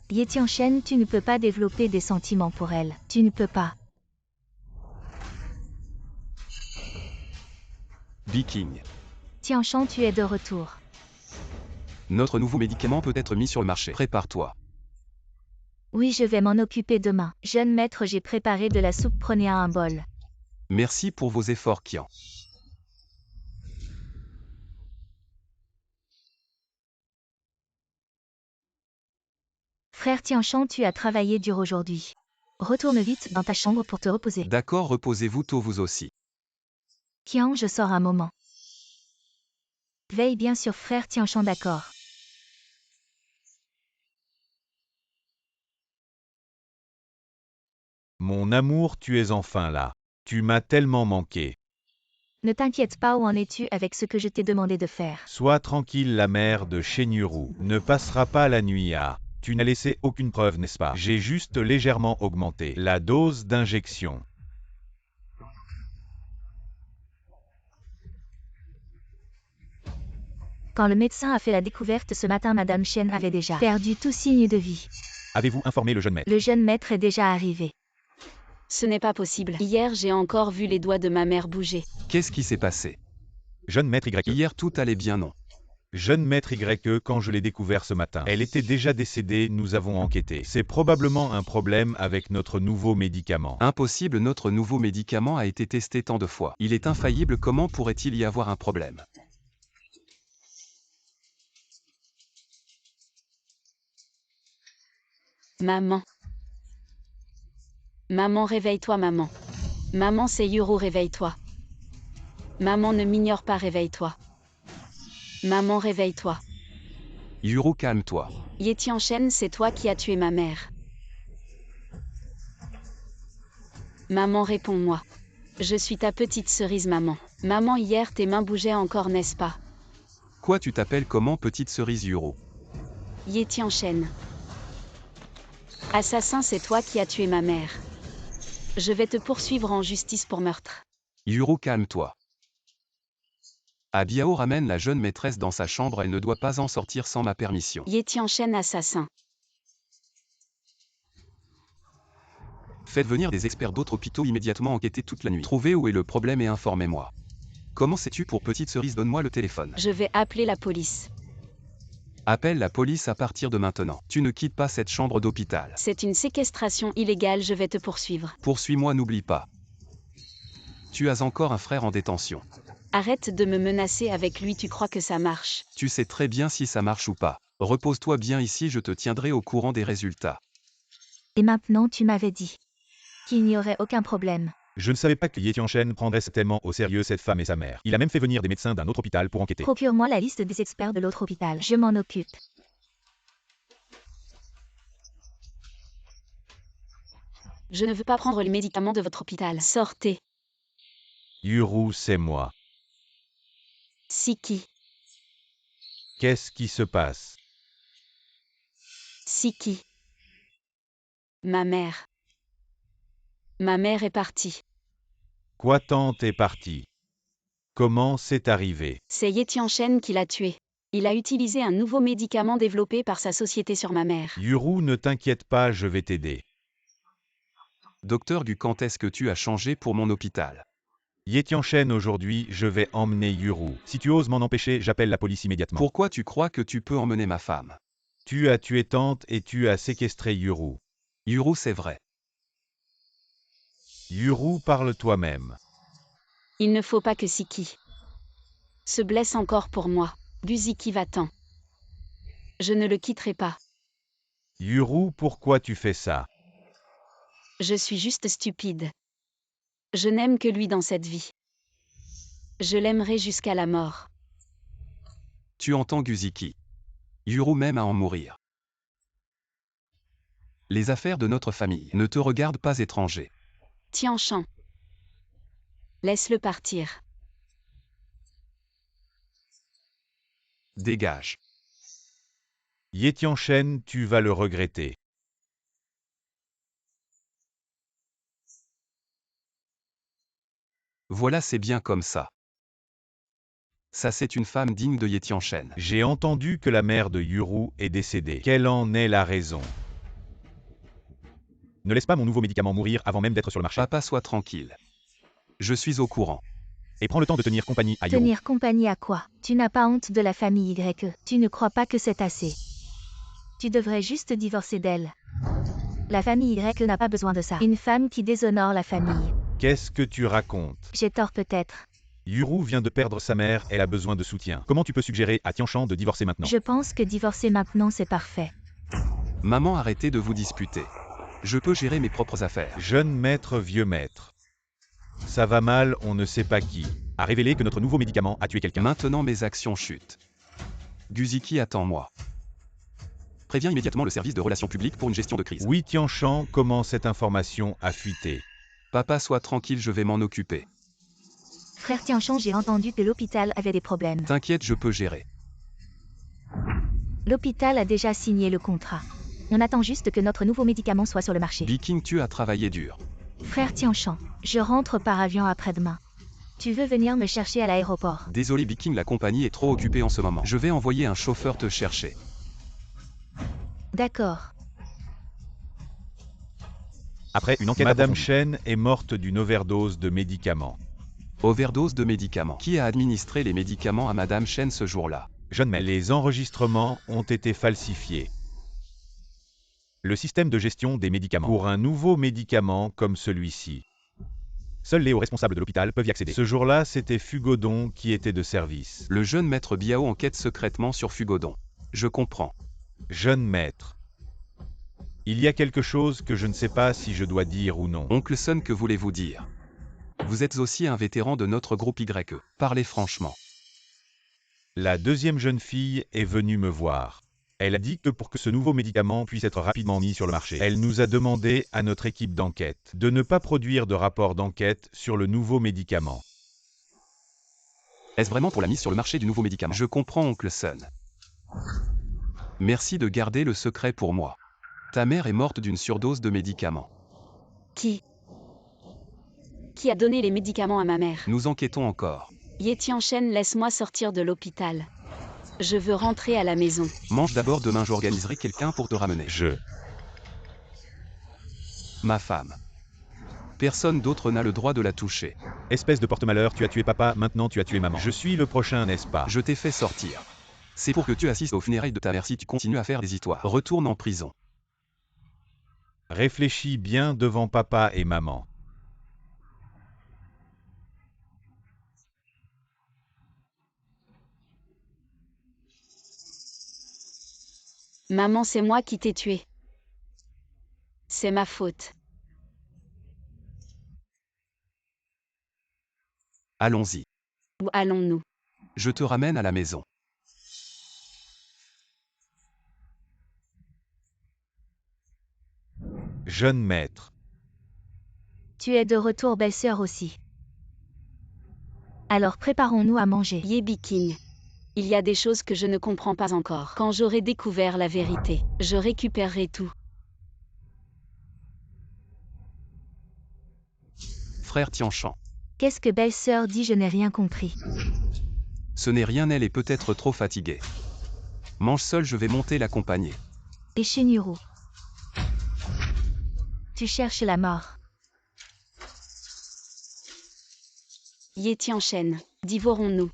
Yetianchen, tu ne peux pas développer des sentiments pour elle. Tu ne peux pas. Biking. Tianshan, tu es de retour. Notre nouveau médicament peut être mis sur le marché. Prépare-toi. Oui, je vais m'en occuper demain. Jeune maître, j'ai préparé de la soupe, prenez un bol. Merci pour vos efforts, Qian. Frère Tianshan, tu as travaillé dur aujourd'hui. Retourne vite dans ta chambre pour te reposer. D'accord, reposez-vous tôt vous aussi. Qian, je sors un moment. Veille bien sur frère Tianshan, d'accord. Mon amour, tu es enfin là. Tu m'as tellement manqué. Ne t'inquiète pas, où en es-tu avec ce que je t'ai demandé de faire? Sois tranquille, la mère de Shenhuro ne passera pas la nuit à... Tu n'as laissé aucune preuve, n'est-ce pas? J'ai juste légèrement augmenté la dose d'injection. Quand le médecin a fait la découverte ce matin, Madame Chen avait déjà perdu tout signe de vie. Avez-vous informé le jeune maître? Le jeune maître est déjà arrivé. Ce n'est pas possible. Hier, j'ai encore vu les doigts de ma mère bouger. Qu'est-ce qui s'est passé? Jeune maître Y. Hier tout allait bien, non? Jeune maître Y, quand je l'ai découvert ce matin, elle était déjà décédée, nous avons enquêté. C'est probablement un problème avec notre nouveau médicament. Impossible, notre nouveau médicament a été testé tant de fois. Il est infaillible, comment pourrait-il y avoir un problème? Maman. Maman, réveille-toi, maman. Maman, c'est Yuru, réveille-toi. Maman, ne m'ignore pas, réveille-toi. Maman, réveille-toi. Yuru, calme-toi. Yetianchen, c'est toi qui as tué ma mère. Maman, réponds-moi. Je suis ta petite cerise, maman. Maman, hier tes mains bougeaient encore, n'est-ce pas? Quoi, tu t'appelles comment, petite cerise Yuru? Yetianchen. Assassin, c'est toi qui as tué ma mère. Je vais te poursuivre en justice pour meurtre. Yuru, calme-toi. Abiao ramène la jeune maîtresse dans sa chambre, elle ne doit pas en sortir sans ma permission. Yetianchen, assassin. Faites venir des experts d'autres hôpitaux immédiatement, enquêter toute la nuit. Trouvez où est le problème et informez-moi. Comment sais-tu pour petite cerise? Donne-moi le téléphone. Je vais appeler la police. Appelle la police à partir de maintenant. Tu ne quittes pas cette chambre d'hôpital. C'est une séquestration illégale, je vais te poursuivre. Poursuis-moi, n'oublie pas. Tu as encore un frère en détention. Arrête de me menacer avec lui, tu crois que ça marche? Tu sais très bien si ça marche ou pas. Repose-toi bien ici, je te tiendrai au courant des résultats. Et maintenant tu m'avais dit qu'il n'y aurait aucun problème. Je ne savais pas que Ye Tianchen prendrait tellement au sérieux cette femme et sa mère. Il a même fait venir des médecins d'un autre hôpital pour enquêter. Procure-moi la liste des experts de l'autre hôpital. Je m'en occupe. Je ne veux pas prendre les médicaments de votre hôpital. Sortez. Yuru, c'est moi. Siki. Qu'est-ce qui se passe? Siki. Ma mère. Ma mère est partie. Quoi, tante est partie? Comment c'est arrivé? C'est Ye Tianchen qui l'a tué. Il a utilisé un nouveau médicament développé par sa société sur ma mère. Yuru, ne t'inquiète pas, je vais t'aider. Docteur Gu, quand est-ce que tu as changé pour mon hôpital? Ye Tianchen, aujourd'hui, je vais emmener Yuru. Si tu oses m'en empêcher, j'appelle la police immédiatement. Pourquoi tu crois que tu peux emmener ma femme? Tu as tué tante et tu as séquestré Yuru. Yuru, c'est vrai. Yuru, parle toi-même. Il ne faut pas que Siki se blesse encore pour moi. Guziki va-t'en. Je ne le quitterai pas. Yuru, pourquoi tu fais ça? Je suis juste stupide. Je n'aime que lui dans cette vie. Je l'aimerai jusqu'à la mort. Tu entends, Guziki? Yuru même à en mourir. Les affaires de notre famille ne te regardent pas, étranger. Tianchan. Laisse-le partir. Dégage. Ye Tianchen, tu vas le regretter. Voilà, c'est bien comme ça. Ça, c'est une femme digne de Ye Tianchen. J'ai entendu que la mère de Yuru est décédée. Quelle en est la raison? Ne laisse pas mon nouveau médicament mourir avant même d'être sur le marché. Papa, sois tranquille. Je suis au courant. Et prends le temps de tenir compagnie à Yuru. Tenir compagnie à quoi? Tu n'as pas honte de la famille Y. Tu ne crois pas que c'est assez. Tu devrais juste divorcer d'elle. La famille Y n'a pas besoin de ça. Une femme qui déshonore la famille. Qu'est-ce que tu racontes? J'ai tort peut-être. Yuru vient de perdre sa mère, elle a besoin de soutien. Comment tu peux suggérer à Tianchan de divorcer maintenant? Je pense que divorcer maintenant c'est parfait. Maman, arrêtez de vous disputer. Je peux gérer mes propres affaires. Jeune maître, vieux maître. Ça va mal, on ne sait pas qui a révélé que notre nouveau médicament a tué quelqu'un. Maintenant, mes actions chutent. Guziki, attends-moi. Préviens immédiatement le service de relations publiques pour une gestion de crise. Oui, Tianchan, comment cette information a fuité? Papa, sois tranquille, je vais m'en occuper. Frère Tianchan, j'ai entendu que l'hôpital avait des problèmes. T'inquiète, je peux gérer. L'hôpital a déjà signé le contrat. On attend juste que notre nouveau médicament soit sur le marché. Viking, tu as travaillé dur. Frère Tianchan, je rentre par avion après-demain. Tu veux venir me chercher à l'aéroport? Désolé Viking, la compagnie est trop occupée en ce moment. Je vais envoyer un chauffeur te chercher. D'accord. Après une enquête, Madame Chen est morte d'une overdose de médicaments. Overdose de médicaments. Qui a administré les médicaments à Madame Chen ce jour-là? Jeune maître, les enregistrements ont été falsifiés. Le système de gestion des médicaments. Pour un nouveau médicament comme celui-ci. Seuls les hauts responsables de l'hôpital peuvent y accéder. Ce jour-là, c'était Fugodon qui était de service. Le jeune maître Biao enquête secrètement sur Fugodon. Je comprends. Jeune maître. Il y a quelque chose que je ne sais pas si je dois dire ou non. Oncle Sun, que voulez-vous dire? Vous êtes aussi un vétéran de notre groupe YE. Parlez franchement. La deuxième jeune fille est venue me voir. Elle a dit que pour que ce nouveau médicament puisse être rapidement mis sur le marché, elle nous a demandé à notre équipe d'enquête de ne pas produire de rapport d'enquête sur le nouveau médicament. Est-ce vraiment pour la mise sur le marché du nouveau médicament? Je comprends, Oncle Sun. Merci de garder le secret pour moi. Ta mère est morte d'une surdose de médicaments. Qui a donné les médicaments à ma mère? Nous enquêtons encore. Ye Tianchen, laisse-moi sortir de l'hôpital. Je veux rentrer à la maison. Mange d'abord, demain j'organiserai quelqu'un pour te ramener. Je. Ma femme. Personne d'autre n'a le droit de la toucher. Espèce de porte-malheur, tu as tué papa, maintenant tu as tué maman. Je suis le prochain, n'est-ce pas? Je t'ai fait sortir. C'est pour que tu assistes aux funérailles de ta mère si tu continues à faire des histoires. Retourne en prison. Réfléchis bien devant papa et maman. Maman, c'est moi qui t'ai tué. C'est ma faute. Allons-y. Où allons-nous? Je te ramène à la maison. Jeune maître. Tu es de retour, belle-sœur aussi. Alors préparons-nous à manger. Yebi King. Il y a des choses que je ne comprends pas encore. Quand j'aurai découvert la vérité, je récupérerai tout. Frère Tianshan. Qu'est-ce que belle-sœur dit? Je n'ai rien compris. Ce n'est rien, elle est peut-être trop fatiguée. Mange seul, je vais monter l'accompagner. Et Shenhiro. Tu cherches la mort. Ye Tianshan, divorons-nous.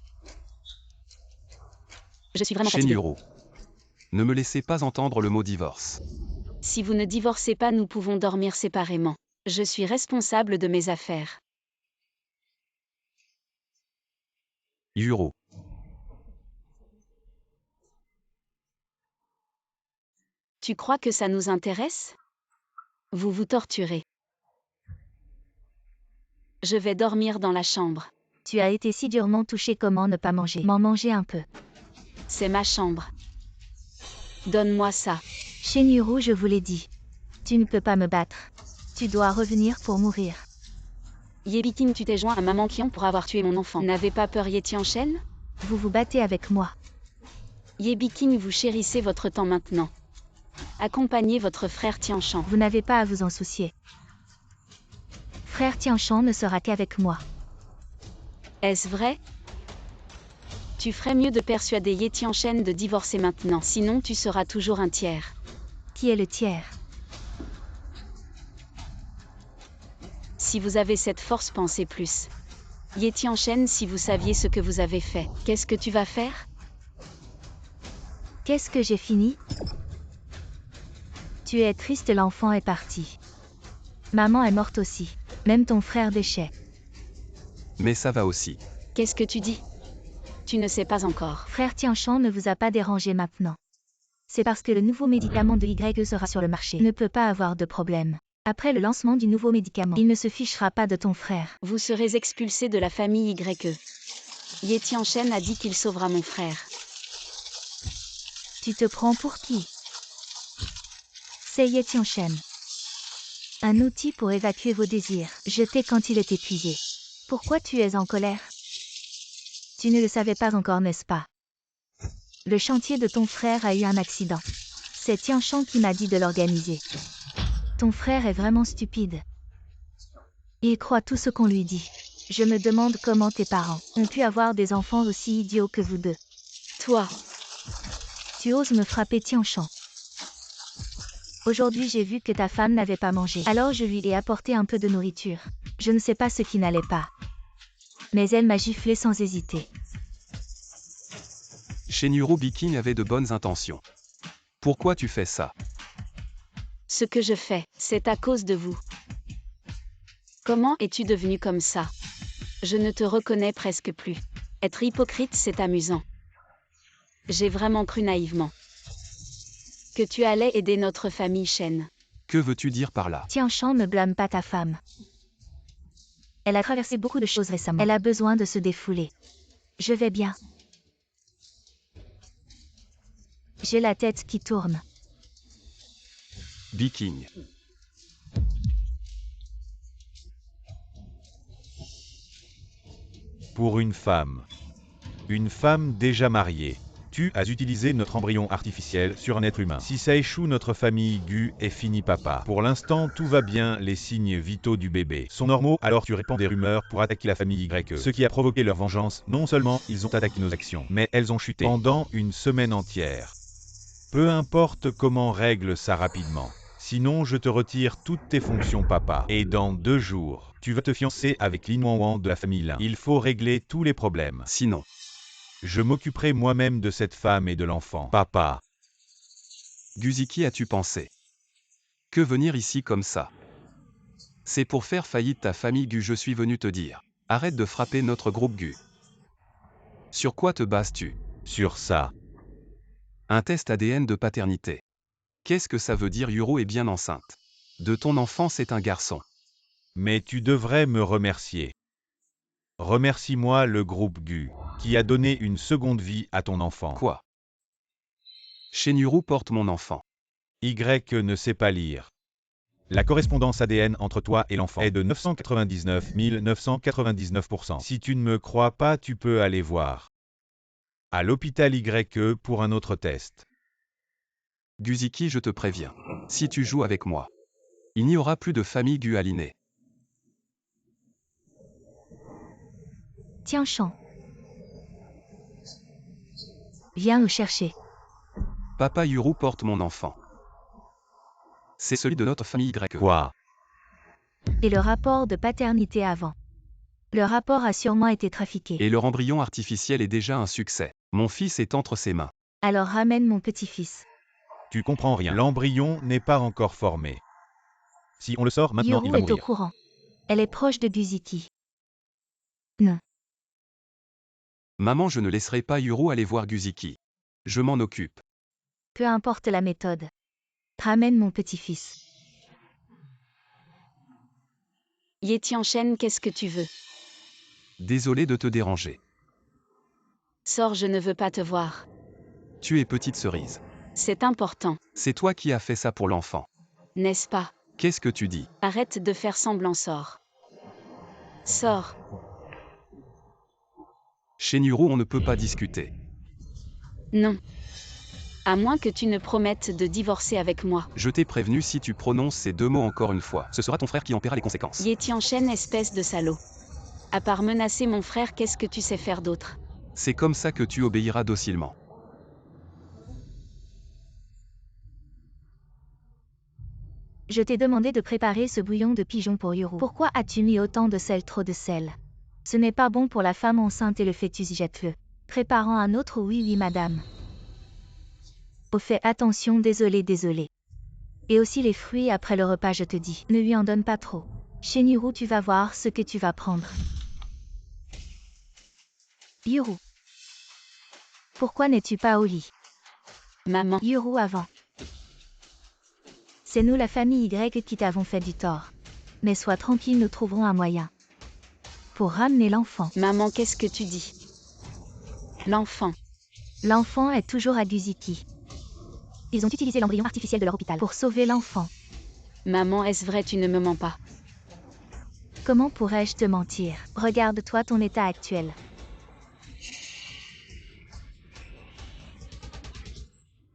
Je suis vraiment fatiguée. Shenhiro. Ne me laissez pas entendre le mot divorce. Si vous ne divorcez pas, nous pouvons dormir séparément. Je suis responsable de mes affaires. Yuro. Tu crois que ça nous intéresse? Vous vous torturez. Je vais dormir dans la chambre. Tu as été si durement touché, comment ne pas manger? M'en manger un peu. C'est ma chambre. Donne-moi ça. Shenhiro, je vous l'ai dit. Tu ne peux pas me battre. Tu dois revenir pour mourir. Yebikin, tu t'es joint à maman Kian pour avoir tué mon enfant. N'avez pas peur, Ye Tianshan? Vous vous battez avec moi. Yebikin, vous chérissez votre temps maintenant. Accompagnez votre frère Tianshan. Vous n'avez pas à vous en soucier. Frère Tianshan ne sera qu'avec moi. Est-ce vrai? Tu ferais mieux de persuader Ye Tianshan de divorcer maintenant, sinon tu seras toujours un tiers. Qui est le tiers? Si vous avez cette force, pensez plus. Ye Tianshan, si vous saviez ce que vous avez fait, qu'est-ce que tu vas faire? Qu'est-ce que j'ai fini? Tu es triste, l'enfant est parti. Maman est morte aussi. Même ton frère déchet. Mais ça va aussi. Qu'est-ce que tu dis? Tu ne sais pas encore. Frère Tianshan ne vous a pas dérangé maintenant. C'est parce que le nouveau médicament de YE sera sur le marché. Il ne peut pas avoir de problème. Après le lancement du nouveau médicament, il ne se fichera pas de ton frère. Vous serez expulsé de la famille YE. Ye Tianshan a dit qu'il sauvera mon frère. Tu te prends pour qui? C'est Ye Tianshan. Un outil pour évacuer vos désirs, jeté quand il est épuisé. Pourquoi tu es en colère? Tu ne le savais pas encore, n'est-ce pas? Le chantier de ton frère a eu un accident. C'est Tianshan qui m'a dit de l'organiser. Ton frère est vraiment stupide. Il croit tout ce qu'on lui dit. Je me demande comment tes parents ont pu avoir des enfants aussi idiots que vous deux. Toi. Tu oses me frapper, Tianshan. Aujourd'hui, j'ai vu que ta femme n'avait pas mangé. Alors je lui ai apporté un peu de nourriture. Je ne sais pas ce qui n'allait pas. Mais elle m'a giflé sans hésiter. Shenhiro Biking avait de bonnes intentions. Pourquoi tu fais ça? Ce que je fais, c'est à cause de vous. Comment es-tu devenu comme ça? Je ne te reconnais presque plus. Être hypocrite, c'est amusant. J'ai vraiment cru naïvement que tu allais aider notre famille Shen. Que veux-tu dire par là? Tianshan, ne blâme pas ta femme. Elle a traversé beaucoup de choses récemment. Elle a besoin de se défouler. Je vais bien. J'ai la tête qui tourne. Biking. Pour une femme déjà mariée. Tu as utilisé notre embryon artificiel sur un être humain. Si ça échoue, notre famille Gu est finie, papa. Pour l'instant, tout va bien, les signes vitaux du bébé sont normaux, alors tu répands des rumeurs pour attaquer la famille YE. Ce qui a provoqué leur vengeance, non seulement ils ont attaqué nos actions, mais elles ont chuté pendant une semaine entière. Peu importe comment règle ça rapidement. Sinon, je te retire toutes tes fonctions papa. Et dans 2 jours, tu vas te fiancer avec Lin Wanwan de la famille Lin. Il faut régler tous les problèmes. Sinon, Je m'occuperai moi-même de cette femme et de l'enfant. Papa. Guziki, as-tu pensé? Que venir ici comme ça? C'est pour faire faillite ta famille Gu, je suis venu te dire. Arrête de frapper notre groupe Gu. Sur quoi te bases-tu? Sur ça. Un test ADN de paternité. Qu'est-ce que ça veut dire? Yuro est bien enceinte. De ton enfant, c'est un garçon. Mais tu devrais me remercier. Remercie-moi le groupe Gu, qui a donné une seconde vie à ton enfant. Quoi? Shenuru porte mon enfant. Y ne sait pas lire. La correspondance ADN entre toi et l'enfant est de 999 999%. Si tu ne me crois pas, tu peux aller voir à l'hôpital Y pour un autre test. Guziki, je te préviens. Si tu joues avec moi, il n'y aura plus de famille Gu alinée. Tiens, Chan. Viens me chercher. Papa Yuru porte mon enfant. C'est celui de notre famille Y. Quoi? Et le rapport de paternité avant. Le rapport a sûrement été trafiqué. Et leur embryon artificiel est déjà un succès. Mon fils est entre ses mains. Alors ramène mon petit-fils. Tu comprends rien. L'embryon n'est pas encore formé. Si on le sort maintenant, il Yuru va est au mourir. courant. Elle est proche de Guziki. Non. Maman, je ne laisserai pas Yuru aller voir Guziki. Je m'en occupe. Peu importe la méthode. Ramène mon petit-fils. Ye Tianchen, qu'est-ce que tu veux? Désolé de te déranger. Sors, je ne veux pas te voir. Tu es petite cerise. C'est important, C'est toi qui as fait ça pour l'enfant. n'est-ce pas? Qu'est-ce que tu dis? Arrête de faire semblant, sors. Sors. Chez Nuru, on ne peut pas discuter. Non. À moins que tu ne promettes de divorcer avec moi. Je t'ai prévenu, si tu prononces ces 2 mots encore une fois, ce sera ton frère qui en paiera les conséquences. Ye Tianchen, espèce de salaud. À part menacer mon frère, qu'est-ce que tu sais faire d'autre? C'est comme ça que tu obéiras docilement. Je t'ai demandé de préparer ce bouillon de pigeon pour Yuru. Pourquoi as-tu mis autant de sel, trop de sel? Ce n'est pas bon pour la femme enceinte et le fœtus, jette-le. Préparant un autre, oui, madame. Oh, fais attention, désolé. Et aussi les fruits après le repas, je te dis. Ne lui en donne pas trop. Chez Yuru, tu vas voir ce que tu vas prendre. Yuru. Pourquoi n'es-tu pas au lit? Maman. Yuru avant. C'est nous la famille Y qui t'avons fait du tort. Mais sois tranquille, nous trouverons un moyen. Pour ramener l'enfant. Maman, qu'est-ce que tu dis? L'enfant. L'enfant est toujours à Guziki. Ils ont utilisé l'embryon artificiel de leur hôpital pour sauver l'enfant. Maman, est-ce vrai, tu ne me mens pas? Comment pourrais-je te mentir? Regarde-toi ton état actuel.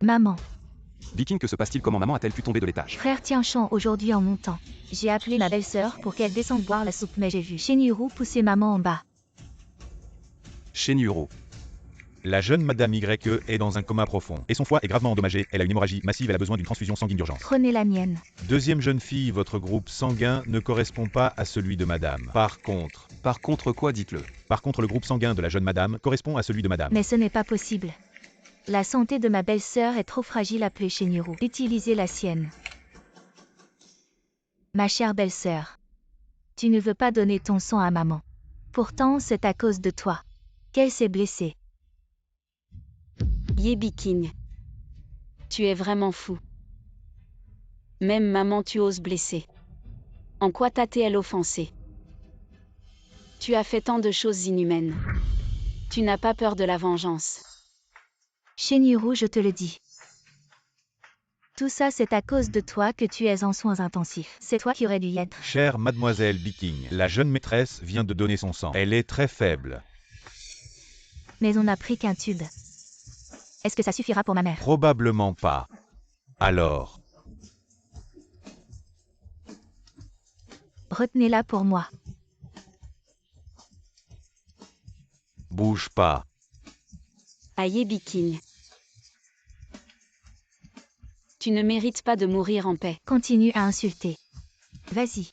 Maman. Viking, que se passe-t-il? Comment maman a-t-elle pu tomber de l'étage? Frère Tianchen, aujourd'hui en montant. J'ai appelé ma belle-sœur pour qu'elle descende boire la soupe, mais j'ai vu Shenuru pousser maman en bas. Chez Nuru. La jeune Madame Y est dans un coma profond, et son foie est gravement endommagé, elle a une hémorragie massive, elle a besoin d'une transfusion sanguine d'urgence. Prenez la mienne. Deuxième jeune fille, votre groupe sanguin ne correspond pas à celui de Madame. Par contre quoi, dites-le? le groupe sanguin de la jeune Madame correspond à celui de Madame. Mais ce n'est pas possible. La santé de ma belle-sœur est trop fragile, appelez Shenuru. Utilisez la sienne. Ma chère belle-sœur. Tu ne veux pas donner ton sang à maman. Pourtant, c'est à cause de toi qu'elle s'est blessée. Ye Biking. Tu es vraiment fou. Même maman, tu oses blesser. En quoi t'a-t-elle offensé? Tu as fait tant de choses inhumaines. Tu n'as pas peur de la vengeance. Shenuru, je te le dis. Tout ça, c'est à cause de toi que tu es en soins intensifs. C'est toi qui aurais dû y être. Chère mademoiselle Biking, la jeune maîtresse vient de donner son sang. Elle est très faible. Mais on n'a pris qu'un tube. Est-ce que ça suffira pour ma mère? Probablement pas. Alors, Retenez-la pour moi. bouge pas. À Ye Biking. Tu ne mérites pas de mourir en paix. Continue à insulter. Vas-y.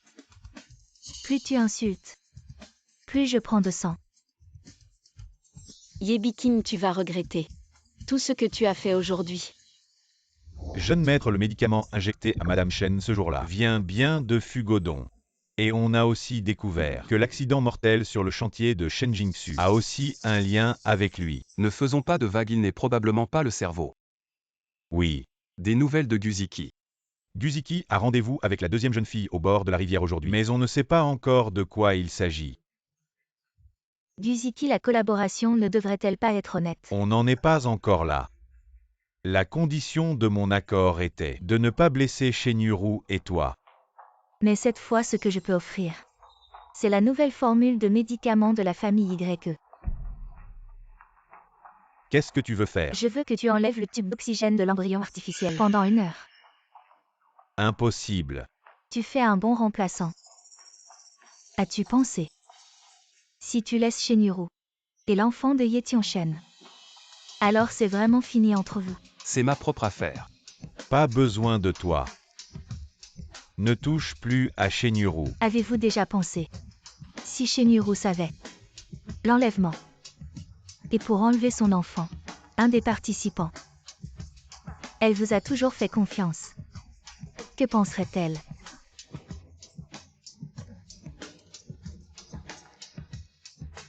Plus tu insultes, plus je prends de sang. Yebiking, tu vas regretter tout ce que tu as fait aujourd'hui. Jeune maître, le médicament injecté à Madame Chen ce jour-là vient bien de Fugodong. Et on a aussi découvert que l'accident mortel sur le chantier de Shenjingsu a aussi un lien avec lui. Ne faisons pas de vagues, il n'est probablement pas le cerveau. Oui. Des nouvelles de Guziki. Guziki a rendez-vous avec la deuxième jeune fille au bord de la rivière aujourd'hui, mais on ne sait pas encore de quoi il s'agit. Guziki, la collaboration ne devrait-elle pas être honnête? On n'en est pas encore là. La condition de mon accord était de ne pas blesser Shenjuro et toi. Mais cette fois, ce que je peux offrir, c'est la nouvelle formule de médicaments de la famille YE. Qu'est-ce que tu veux faire? Je veux que tu enlèves le tube d'oxygène de l'embryon artificiel pendant 1 heure. Impossible. Tu fais un bon remplaçant. As-tu pensé? Si tu laisses Shenjuro et l'enfant de Ye Tianchen, alors c'est vraiment fini entre vous. C'est ma propre affaire. Pas besoin de toi. Ne touche plus à Shenjuro. Avez-vous déjà pensé? Si Shenjuro savait l'enlèvement, et pour enlever son enfant, un des participants, elle vous a toujours fait confiance. Que penserait-elle?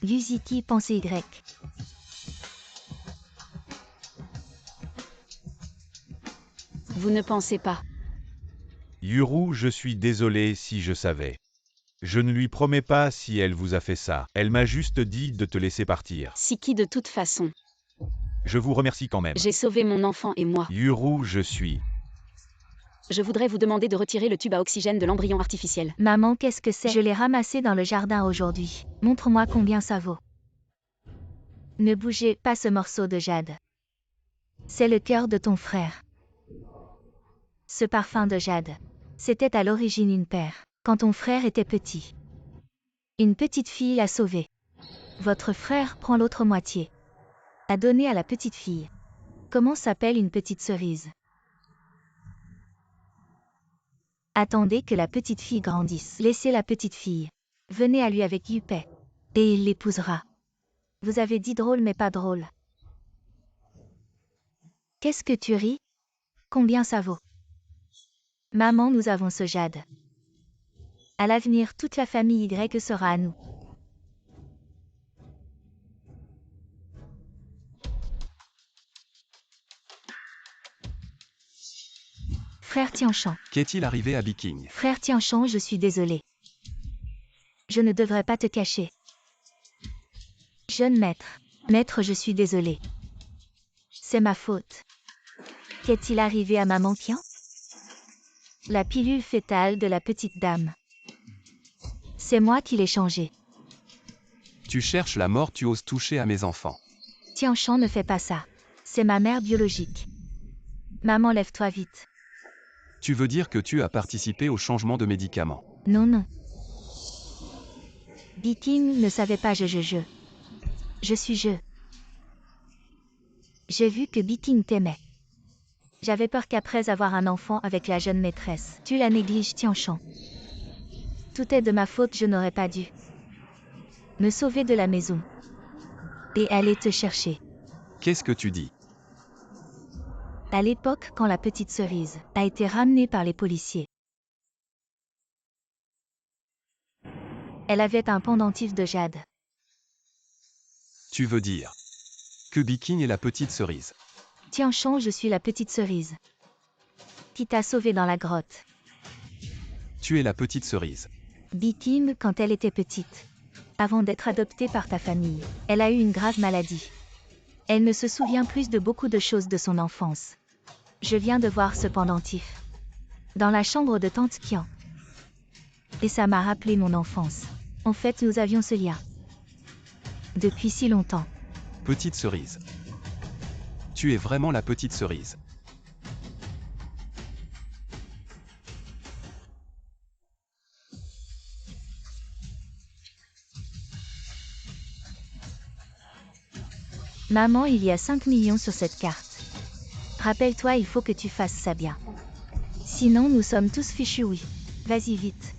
Guziki pense Y. Vous ne pensez pas. Yuru, je suis désolé si je savais. Je ne lui promets pas si elle vous a fait ça. Elle m'a juste dit de te laisser partir. Siki, de toute façon. Je vous remercie quand même. J'ai sauvé mon enfant et moi. Yuru, je suis. Je voudrais vous demander de retirer le tube à oxygène de l'embryon artificiel. Maman, qu'est-ce que c'est? Je l'ai ramassé dans le jardin aujourd'hui. Montre-moi combien ça vaut. Ne bougez pas ce morceau de jade. C'est le cœur de ton frère. Ce parfum de jade, c'était à l'origine une paire. Quand ton frère était petit, une petite fille l'a sauvé. Votre frère prend l'autre moitié. A donné à la petite fille. Comment s'appelle une petite cerise? Attendez que la petite fille grandisse. Laissez la petite fille. Venez à lui avec Yupei. Et il l'épousera. Vous avez dit drôle mais pas drôle. Qu'est-ce que tu ris? Combien ça vaut? Maman, nous avons ce jade. À l'avenir, toute la famille Y sera à nous. Frère Tianchan. Qu'est-il arrivé à Biking? Frère Tianchan, je suis désolé. Je ne devrais pas te cacher. Jeune maître. Maître, je suis désolé. C'est ma faute. Qu'est-il arrivé à maman Tian? La pilule fétale de la petite dame. C'est moi qui l'ai changée. Tu cherches la mort, tu oses toucher à mes enfants. Tianchan ne fait pas ça. C'est ma mère biologique. Maman, lève-toi vite. Tu veux dire que tu as participé au changement de médicaments? Non, non. Biking ne savait pas je suis je. J'ai vu que Biking t'aimait. J'avais peur qu'après avoir un enfant avec la jeune maîtresse, tu la négliges Tianchan. Tout est de ma faute, je n'aurais pas dû me sauver de la maison et aller te chercher. Qu'est-ce que tu dis? À l'époque, quand la petite cerise a été ramenée par les policiers, elle avait un pendentif de jade. Tu veux dire que Biking est la petite cerise? Tianchan, je suis la petite cerise qui t'a sauvé dans la grotte. Tu es la petite cerise. Biking, quand elle était petite, avant d'être adoptée par ta famille, elle a eu une grave maladie. Elle ne se souvient plus de beaucoup de choses de son enfance. Je viens de voir ce pendentif dans la chambre de tante Kian. Et ça m'a rappelé mon enfance. En fait, nous avions ce lien depuis si longtemps. Petite cerise. Tu es vraiment la petite cerise. Maman, il y a 5 millions sur cette carte. Rappelle-toi, il faut que tu fasses ça bien. Sinon nous sommes tous fichus, oui. Vas-y vite.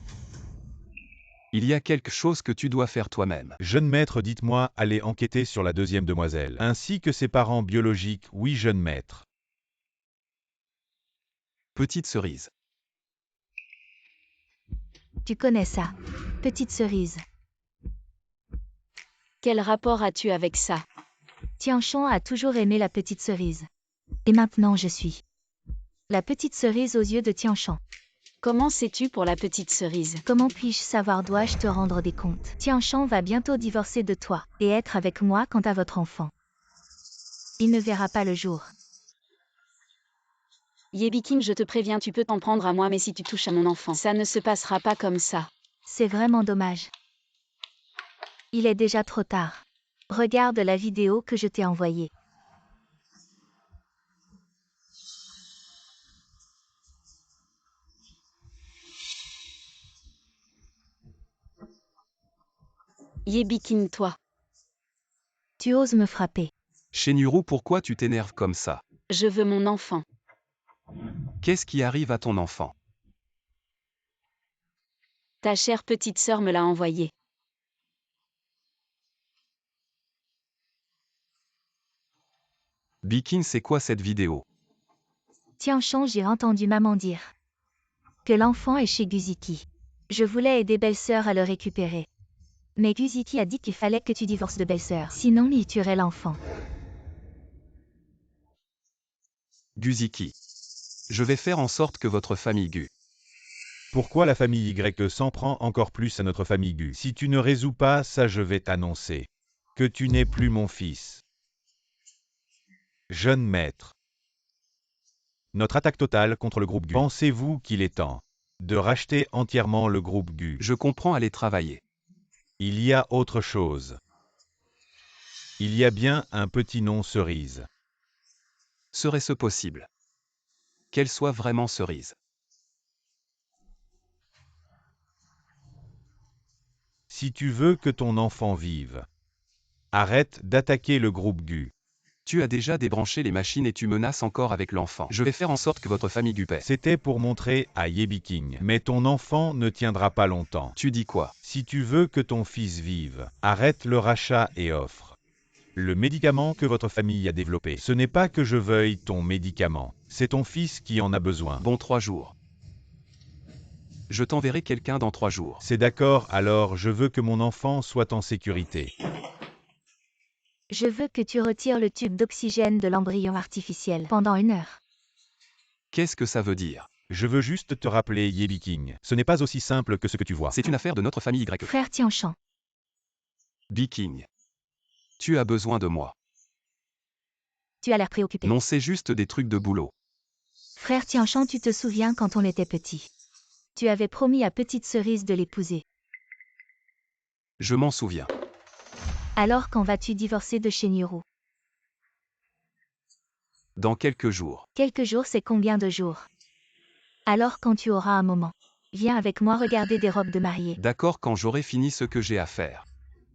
Il y a quelque chose que tu dois faire toi-même. Jeune maître, dites-moi, allez enquêter sur la deuxième demoiselle, ainsi que ses parents biologiques, oui jeune maître. Petite cerise. Tu connais ça. Petite cerise. Quel rapport as-tu avec ça? Tianchon a toujours aimé la petite cerise. Et maintenant je suis la petite cerise aux yeux de Tianchon. Comment sais-tu pour la petite cerise? Comment puis-je savoir, dois-je te rendre des comptes? Tianchon va bientôt divorcer de toi, et être avec moi quant à votre enfant. Il ne verra pas le jour. Yebiking, je te préviens, tu peux t'en prendre à moi, mais si tu touches à mon enfant, ça ne se passera pas comme ça. C'est vraiment dommage. Il est déjà trop tard. Regarde la vidéo que je t'ai envoyée. Yebiking, toi. Tu oses me frapper. Shenhiro, pourquoi tu t'énerves comme ça? Je veux mon enfant. Qu'est-ce qui arrive à ton enfant? Ta chère petite sœur me l'a envoyé. Bikin, c'est quoi cette vidéo? Tianchon, j'ai entendu maman dire que l'enfant est chez Guziki. Je voulais aider belle-sœur à le récupérer. Mais Guziki a dit qu'il fallait que tu divorces de belle-sœur, sinon il tuerait l'enfant. Guziki. Je vais faire en sorte que votre famille Gu. Pourquoi la famille Y s'en prend encore plus à notre famille Gu? Si tu ne résous pas ça, je vais t'annoncer que tu n'es plus mon fils. Jeune maître. Notre attaque totale contre le groupe Gu. Pensez-vous qu'il est temps de racheter entièrement le groupe Gu? Je comprends aller travailler. Il y a autre chose. Il y a bien un petit nom cerise. Serait-ce possible? Qu'elle soit vraiment cerise. Si tu veux que ton enfant vive, arrête d'attaquer le groupe Gu. Tu as déjà débranché les machines et tu menaces encore avec l'enfant. Je vais faire en sorte que votre famille Gu paie. C'était pour montrer à Yebiking. Mais ton enfant ne tiendra pas longtemps. Tu dis quoi? Si tu veux que ton fils vive, arrête le rachat et offre le médicament que votre famille a développé. Ce n'est pas que je veuille ton médicament, c'est ton fils qui en a besoin. Bon, 3 jours. Je t'enverrai quelqu'un dans 3 jours. C'est d'accord, alors je veux que mon enfant soit en sécurité. Je veux que tu retires le tube d'oxygène de l'embryon artificiel pendant 1 heure. Qu'est-ce que ça veut dire? Je veux juste te rappeler, Yebiking, ce n'est pas aussi simple que ce que tu vois. C'est une affaire de notre famille Y. Frère Tianchon, Biking. Tu as besoin de moi. tu as l'air préoccupé. Non, c'est juste des trucs de boulot. Frère Tianchon, tu te souviens quand on était petit? Tu avais promis à Petite Cerise de l'épouser. Je m'en souviens. Alors quand vas-tu divorcer de Shenhiro? Dans quelques jours. Quelques jours, c'est combien de jours? Alors quand tu auras un moment, viens avec moi regarder des robes de mariée. D'accord, quand j'aurai fini ce que j'ai à faire.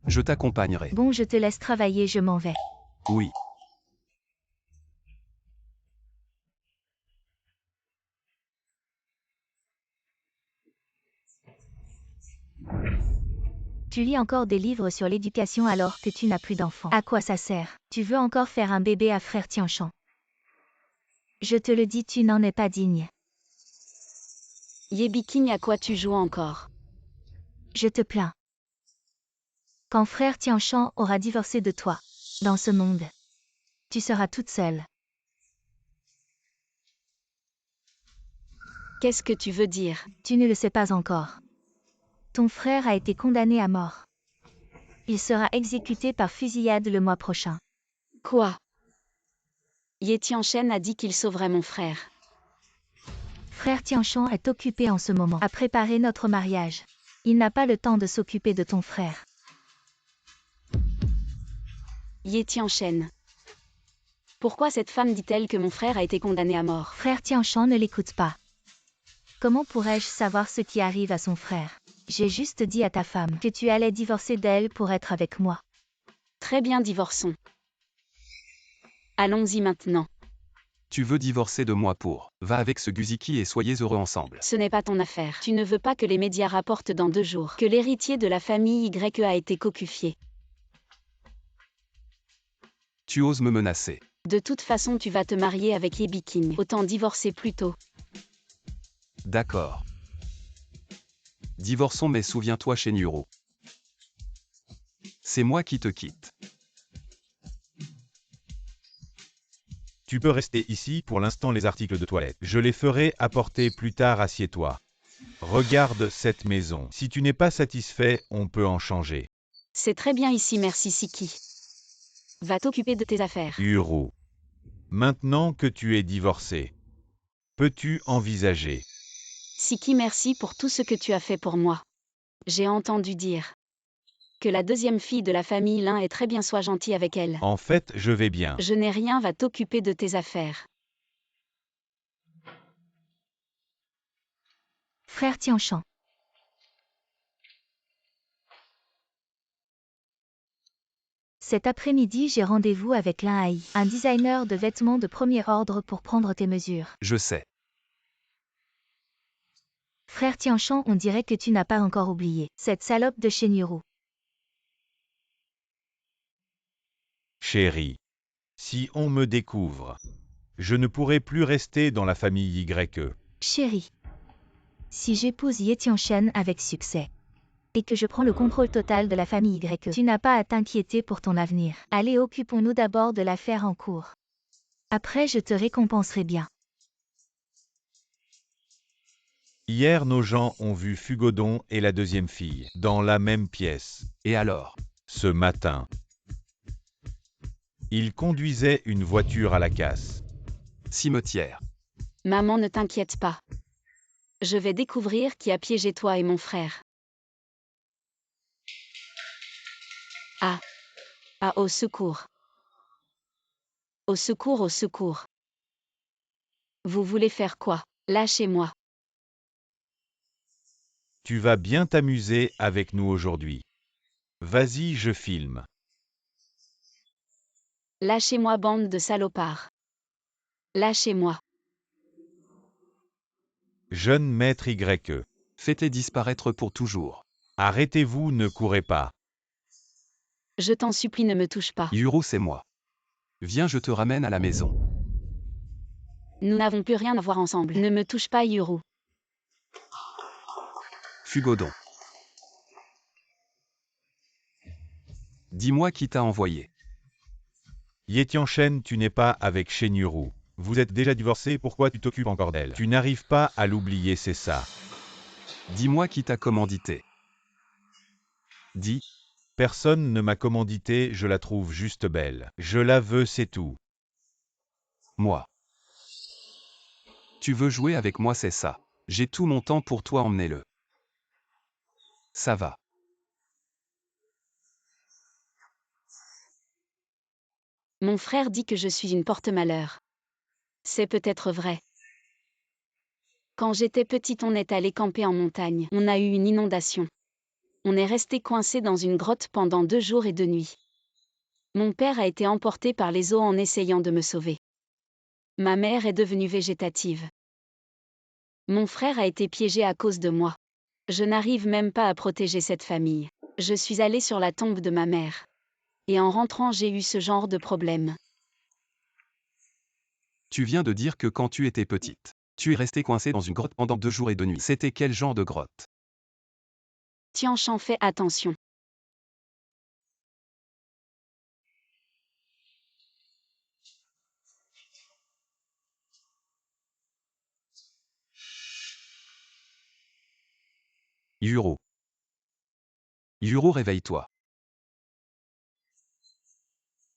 Je t'accompagnerai. Bon, je te laisse travailler, je m'en vais. Oui. Tu lis encore des livres sur l'éducation alors que tu n'as plus d'enfants. À quoi ça sert? Tu veux encore faire un bébé à frère Tianchon? Je te le dis, tu n'en es pas digne. Yebiking, à quoi tu joues encore? Je te plains. Quand frère Tianchon aura divorcé de toi, dans ce monde, tu seras toute seule. Qu'est-ce que tu veux dire? Tu ne le sais pas encore. Ton frère a été condamné à mort. Il sera exécuté par fusillade le mois prochain. Quoi? Ye Tianchen a dit qu'il sauverait mon frère. Frère Tianchon est occupé en ce moment à préparer notre mariage. Il n'a pas le temps de s'occuper de ton frère. Ye Tianchen. Pourquoi cette femme dit-elle que mon frère a été condamné à mort? Frère Tianchon ne l'écoute pas. Comment pourrais-je savoir ce qui arrive à son frère? J'ai juste dit à ta femme que tu allais divorcer d'elle pour être avec moi. Très bien, divorçons. Allons-y maintenant. Tu veux divorcer de moi pour. Va avec ce Guziki et soyez heureux ensemble. Ce n'est pas ton affaire. Tu ne veux pas que les médias rapportent dans 2 jours que l'héritier de la famille YE a été cocufié. Tu oses me menacer. De toute façon, tu vas te marier avec Yebi King. Autant divorcer plus tôt. D'accord. Divorçons mais souviens-toi Shenjuro. C'est moi qui te quitte. Tu peux rester ici pour l'instant les articles de toilette. Je les ferai apporter plus tard, assieds-toi. Regarde cette maison. Si tu n'es pas satisfait, on peut en changer. C'est très bien ici, merci Siki. Va t'occuper de tes affaires. Uru. Maintenant que tu es divorcé, peux-tu envisager? Siki, merci pour tout ce que tu as fait pour moi. J'ai entendu dire que la deuxième fille de la famille Lin est très bien, sois gentil avec elle. En fait, je vais bien. Je n'ai rien, va t'occuper de tes affaires. Frère Tianshan. Cet après-midi, j'ai rendez-vous avec Lin Hai, un designer de vêtements de premier ordre pour prendre tes mesures. Je sais. Frère Tianshan, on dirait que tu n'as pas encore oublié cette salope de Shenjuro. Chérie, si on me découvre, je ne pourrai plus rester dans la famille YE. Chérie, si j'épouse Ye Tianshan avec succès, et que je prends le contrôle total de la famille YE, tu n'as pas à t'inquiéter pour ton avenir. Allez, occupons-nous d'abord de l'affaire en cours. Après, je te récompenserai bien. Hier, nos gens ont vu Fugodon et la deuxième fille dans la même pièce. Et alors? Ce matin, ils conduisaient une voiture à la casse. Cimetière. Maman, ne t'inquiète pas. Je vais découvrir qui a piégé toi et mon frère. Ah. Ah, au secours. Au secours, au secours. Vous voulez faire quoi? Lâchez-moi. Tu vas bien t'amuser avec nous aujourd'hui. Vas-y, je filme. Lâchez-moi, bande de salopards. Lâchez-moi. Jeune maître YE. Faites-les disparaître pour toujours. Arrêtez-vous, ne courez pas. Je t'en supplie, ne me touche pas. Uru, c'est moi. Viens, je te ramène à la maison. Nous n'avons plus rien à voir ensemble. Ne me touche pas, Yuru. Fugodon. Dis-moi qui t'a envoyé. Ye Tianshan, tu n'es pas avec Shenjuro. Vous êtes déjà divorcés, pourquoi tu t'occupes encore d'elle? Tu n'arrives pas à l'oublier, c'est ça. Dis-moi qui t'a commandité. Dis. Personne ne m'a commandité, je la trouve juste belle. Je la veux, c'est tout. Moi. Tu veux jouer avec moi, c'est ça. J'ai tout mon temps pour toi, emmenez-le. Ça va. Mon frère dit que je suis une porte-malheur. C'est peut-être vrai. Quand j'étais petite, on est allé camper en montagne. On a eu une inondation. On est resté coincé dans une grotte pendant 2 jours et 2 nuits. Mon père a été emporté par les eaux en essayant de me sauver. Ma mère est devenue végétative. Mon frère a été piégé à cause de moi. Je n'arrive même pas à protéger cette famille. Je suis allée sur la tombe de ma mère. Et en rentrant, j'ai eu ce genre de problème. Tu viens de dire que quand tu étais petite, tu es restée coincée dans une grotte pendant 2 jours et 2 nuits. C'était quel genre de grotte? Tianshan, fais attention. Uru. Uru, réveille-toi.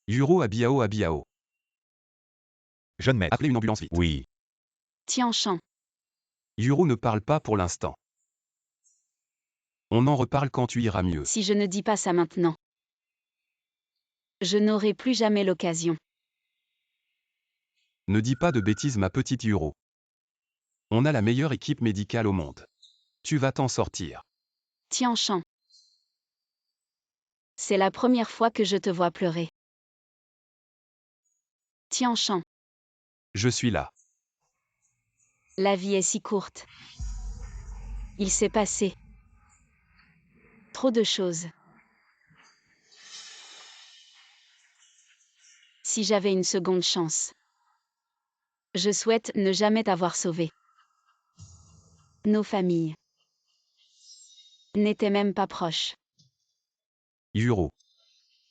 Uru, Abiao, Abiao. Jeune maître. Appelez une ambulance vite. Oui. Tianshan. Uru ne parle pas pour l'instant. On en reparle quand tu iras mieux. Si je ne dis pas ça maintenant, je n'aurai plus jamais l'occasion. Ne dis pas de bêtises, ma petite Uru. On a la meilleure équipe médicale au monde. Tu vas t'en sortir. Tianshan. C'est la première fois que je te vois pleurer. Tianshan. Je suis là. La vie est si courte. Il s'est passé trop de choses. Si j'avais une seconde chance, je souhaite ne jamais t'avoir sauvé. Nos familles n'étaient même pas proches. Yuro.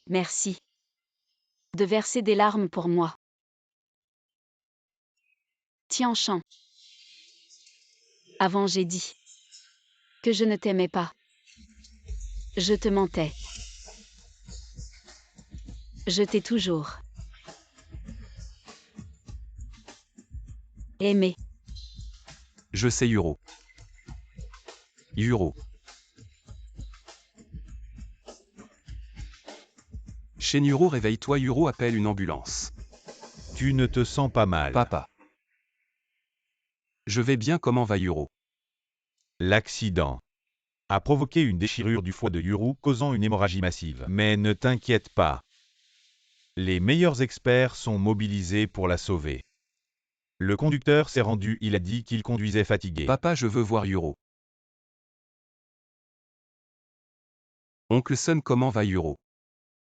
Merci de verser des larmes pour moi. Tian-Shan. Avant j'ai dit que je ne t'aimais pas. Je te mentais. Je t'ai toujours aimé. Je sais Yuro. Yuro. Shenjuro, réveille-toi. Yuro appelle une ambulance. Tu ne te sens pas mal. Papa. Je vais bien, comment va Yuro? L'accident a provoqué une déchirure du foie de Yuru, causant une hémorragie massive. Mais ne t'inquiète pas. Les meilleurs experts sont mobilisés pour la sauver. Le conducteur s'est rendu, il a dit qu'il conduisait fatigué. Papa, je veux voir Yuro. Oncle Sun, comment va Yuro?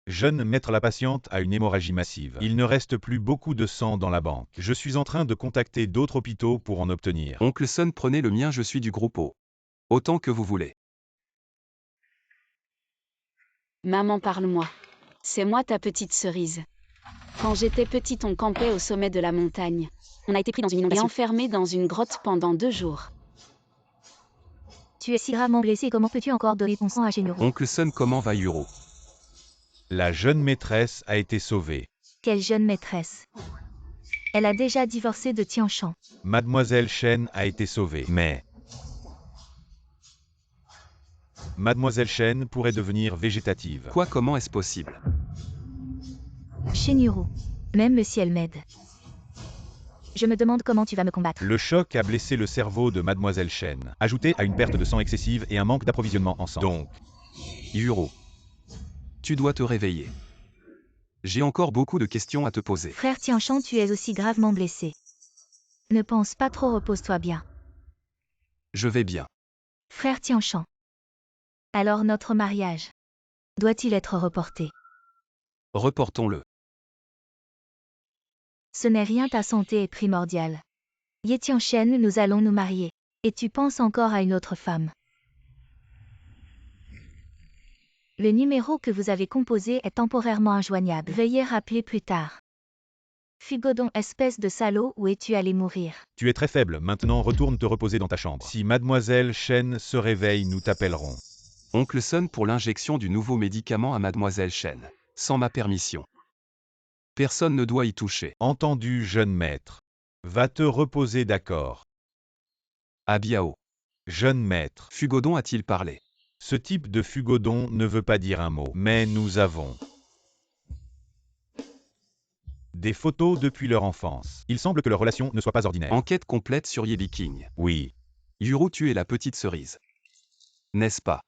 Jeune maître, la patiente a une hémorragie massive. Il ne reste plus beaucoup de sang dans la banque. Je suis en train de contacter d'autres hôpitaux pour en obtenir. Oncle Sun, prenez le mien, je suis du groupe O. Autant que vous voulez. Maman, parle-moi. C'est moi ta petite cerise. Quand j'étais petite, on campait au sommet de la montagne. On a été pris dans une inondation et enfermé dans une grotte pendant 2 jours. Tu es si gravement blessé, comment peux-tu encore donner ton sang à Shenjuro? Oncle Sun, comment va Yuro? La jeune maîtresse a été sauvée. Quelle jeune maîtresse. Elle a déjà divorcé de Tian-Shan. Mademoiselle Shen a été sauvée. Mais Mademoiselle Shen pourrait devenir végétative. Quoi, comment est-ce possible? Shenjuro. Même le ciel m'aide. Je me demande comment tu vas me combattre. Le choc a blessé le cerveau de Mademoiselle Shen, ajouté à une perte de sang excessive et un manque d'approvisionnement en sang. Donc, Yuro. Tu dois te réveiller. J'ai encore beaucoup de questions à te poser. Frère Tian-Shan, tu es aussi gravement blessé. Ne pense pas trop, repose-toi bien. Je vais bien. Frère Tian-Shan. Alors notre mariage doit-il être reporté? Reportons-le. Ce n'est rien, ta santé est primordiale. Ye Tian-Shen, nous allons nous marier. Et tu penses encore à une autre femme. Le numéro que vous avez composé est temporairement injoignable. Veuillez rappeler plus tard. Fugodon, espèce de salaud, où es-tu allé mourir? tu es très faible, maintenant retourne te reposer dans ta chambre. Si Mademoiselle Shen se réveille, nous t'appellerons. Oncle Sun, pour l'injection du nouveau médicament à Mademoiselle Shen. Sans ma permission. Personne ne doit y toucher. Entendu, jeune maître. Va te reposer, d'accord. À Biao. Jeune maître. Fugodon a-t-il parlé? Ce type de Fugodon ne veut pas dire un mot. Mais nous avons des photos depuis leur enfance. Il semble que leur relation ne soit pas ordinaire. Enquête complète sur Yebi King. Oui. Yuro, tu es la petite cerise. N'est-ce pas?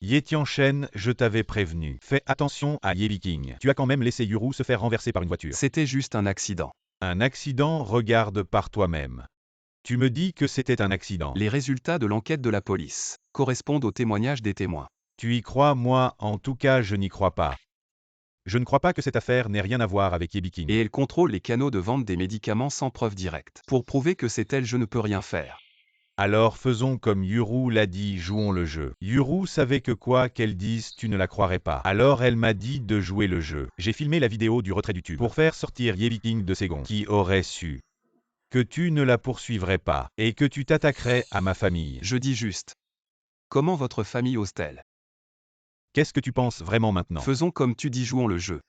Ye Tian-Shen, je t'avais prévenu. Fais attention à Yebi King. Tu as quand même laissé Yuru se faire renverser par une voiture. C'était juste un accident. Un accident, regarde par toi-même. Tu me dis que c'était un accident. Les résultats de l'enquête de la police correspondent aux témoignages des témoins. Tu y crois? Moi, en tout cas, je n'y crois pas. Je ne crois pas que cette affaire n'ait rien à voir avec Yebi King. Et elle contrôle les canaux de vente des médicaments sans preuve directe. Pour prouver que c'est elle, je ne peux rien faire. Alors faisons comme Yuru l'a dit, jouons le jeu. Yuru savait que quoi qu'elle dise, tu ne la croirais pas. Alors elle m'a dit de jouer le jeu. J'ai filmé la vidéo du retrait du tube pour faire sortir Yebi King de ses gonds. Qui aurait su que tu ne la poursuivrais pas et que tu t'attaquerais à ma famille? Je dis juste. Comment votre famille ose-t-elle? Qu'est-ce que tu penses vraiment maintenant? Faisons comme tu dis, jouons le jeu.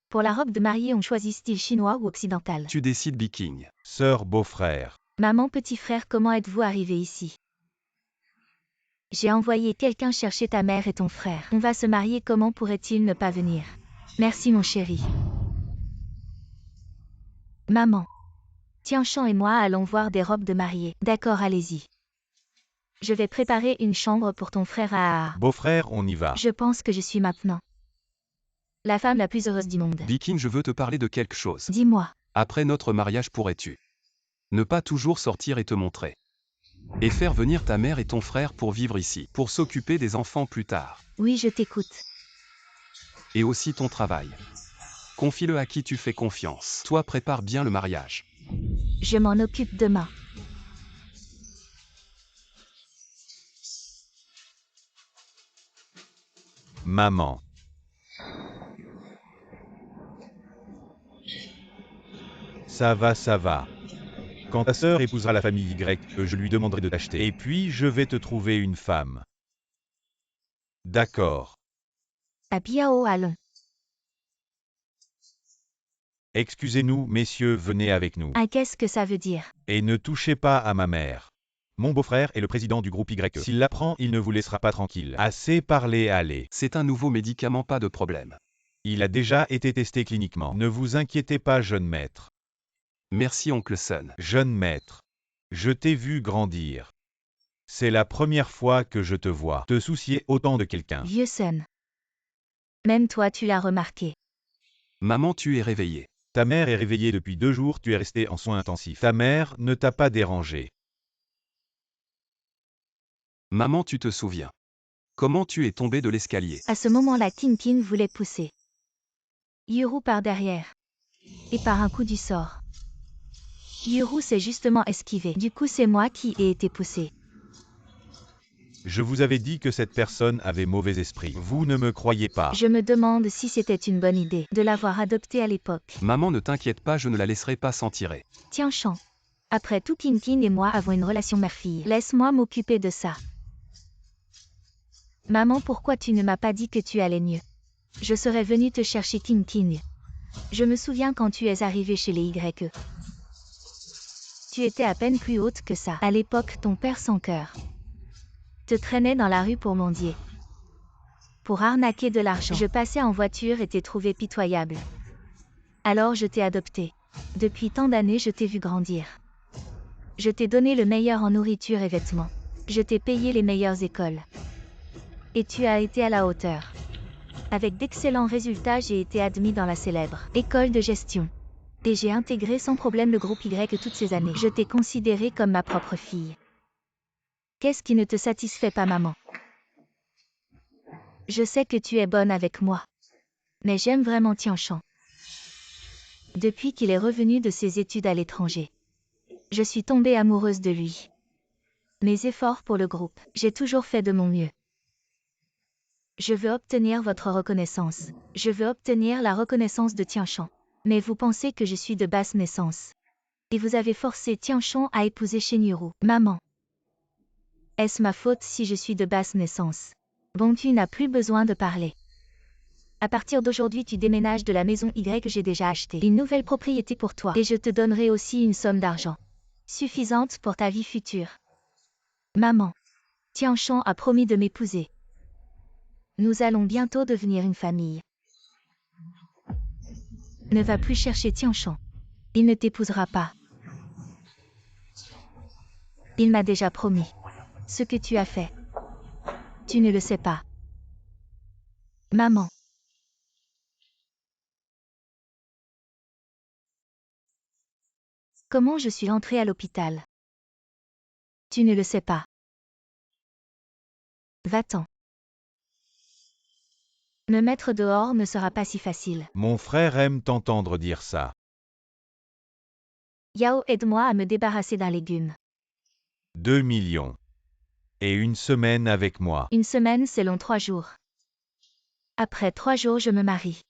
Pour la robe de mariée, on choisit style chinois ou occidental? Tu décides, Biking. Sœur, beau-frère. Maman, petit frère, comment êtes-vous arrivé ici? J'ai envoyé quelqu'un chercher ta mère et ton frère. On va se marier, comment pourrait-il ne pas venir? Merci mon chéri. Maman. Tian-Shan et moi allons voir des robes de mariée. D'accord, allez-y. Je vais préparer une chambre pour ton frère à... Beau-frère, on y va. Je pense que je suis maintenant la femme la plus heureuse du monde. Bikin, je veux te parler de quelque chose. Dis-moi. Après notre mariage, pourrais-tu ne pas toujours sortir et te montrer? Et faire venir ta mère et ton frère pour vivre ici, pour s'occuper des enfants plus tard. Oui, je t'écoute. Et aussi ton travail. Confie-le à qui tu fais confiance. Toi, prépare bien le mariage. Je m'en occupe demain. Maman. Ça va. Quand ta sœur épousera la famille Y, je lui demanderai de t'acheter. Et puis, je vais te trouver une femme. D'accord. À Biao, allons. Excusez-nous, messieurs, venez avec nous. Ah, qu'est-ce que ça veut dire? Et ne touchez pas à ma mère. Mon beau-frère est le président du groupe Y. S'il l'apprend, il ne vous laissera pas tranquille. Assez parlé, allez. C'est un nouveau médicament, pas de problème. Il a déjà été testé cliniquement. Ne vous inquiétez pas, jeune maître. Merci, oncle Sun. Jeune maître. Je t'ai vu grandir. C'est la première fois que je te vois te soucier autant de quelqu'un. Vieux Sun. Même toi, tu l'as remarqué. Maman, tu es réveillée. Ta mère est réveillée depuis 2 jours, tu es resté en soins intensifs. Ta mère ne t'a pas dérangé. Maman, tu te souviens comment tu es tombée de l'escalier? À ce moment-là, Tintin voulait pousser Yuru par derrière. Et par un coup du sort, Yuru s'est justement esquivé. Du coup, c'est moi qui ai été poussé. Je vous avais dit que cette personne avait mauvais esprit. Vous ne me croyez pas. Je me demande si c'était une bonne idée de l'avoir adoptée à l'époque. Maman, ne t'inquiète pas, je ne la laisserai pas s'en tirer. Tiens, Chan. Après tout, Tintin et moi avons une relation mère-fille. Laisse-moi m'occuper de ça. Maman, pourquoi tu ne m'as pas dit que tu allais mieux? Je serais venue te chercher, Tintin. Je me souviens quand tu es arrivé chez les YE. Tu étais à peine plus haute que ça. À l'époque, ton père sans cœur te traînait dans la rue pour mendier, pour arnaquer de l'argent. Je passais en voiture et t'ai trouvé pitoyable. Alors je t'ai adopté. Depuis tant d'années, je t'ai vu grandir. Je t'ai donné le meilleur en nourriture et vêtements. Je t'ai payé les meilleures écoles. Et tu as été à la hauteur. Avec d'excellents résultats, j'ai été admis dans la célèbre école de gestion. Et j'ai intégré sans problème le groupe Y toutes ces années. Je t'ai considérée comme ma propre fille. Qu'est-ce qui ne te satisfait pas, maman? Je sais que tu es bonne avec moi. Mais j'aime vraiment Tian Shan. Depuis qu'il est revenu de ses études à l'étranger, je suis tombée amoureuse de lui. Mes efforts pour le groupe, j'ai toujours fait de mon mieux. Je veux obtenir votre reconnaissance. Je veux obtenir la reconnaissance de Tian Shan. Mais vous pensez que je suis de basse naissance. Et vous avez forcé Tian Shan à épouser Shenuru. Maman. Est-ce ma faute si je suis de basse naissance? Bon, tu n'as plus besoin de parler. À partir d'aujourd'hui, tu déménages de la maison Y que j'ai déjà achetée. Une nouvelle propriété pour toi. Et je te donnerai aussi une somme d'argent suffisante pour ta vie future. Maman. Tian Shan a promis de m'épouser. Nous allons bientôt devenir une famille. Ne va plus chercher Tian Shan. Il ne t'épousera pas. Il m'a déjà promis. Ce que tu as fait. Tu ne le sais pas. Maman. Comment je suis entrée à l'hôpital? Tu ne le sais pas. Va-t'en. Me mettre dehors ne sera pas si facile. Mon frère aime t'entendre dire ça. Yao, aide-moi à me débarrasser d'un légume. 2 millions. Et 1 semaine avec moi. Une semaine, c'est long, 3 jours. Après 3 jours, je me marie.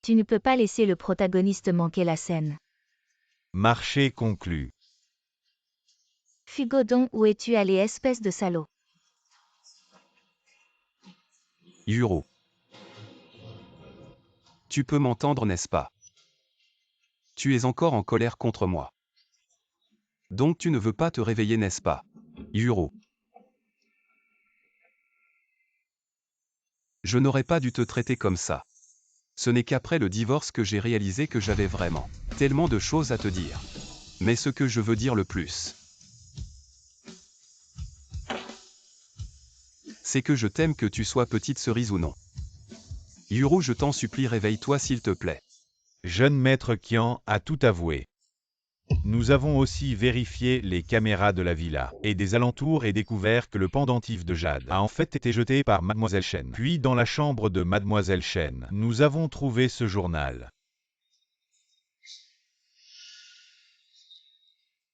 Tu ne peux pas laisser le protagoniste manquer la scène. Marché conclu. Fugodon, où es-tu allé, espèce de salaud? Yuru. Tu peux m'entendre, n'est-ce pas? Tu es encore en colère contre moi. Donc tu ne veux pas te réveiller, n'est-ce pas? Yuru. Je n'aurais pas dû te traiter comme ça. Ce n'est qu'après le divorce que j'ai réalisé que j'avais vraiment tellement de choses à te dire. Mais ce que je veux dire le plus, C'est que je t'aime que tu sois petite cerise ou non. Yuru, je t'en supplie, réveille-toi s'il te plaît. Jeune maître Qian a tout avoué. Nous avons aussi vérifié les caméras de la villa et des alentours et découvert que le pendentif de jade a en fait été jeté par Mademoiselle Shen. Puis dans la chambre de Mademoiselle Shen, nous avons trouvé ce journal.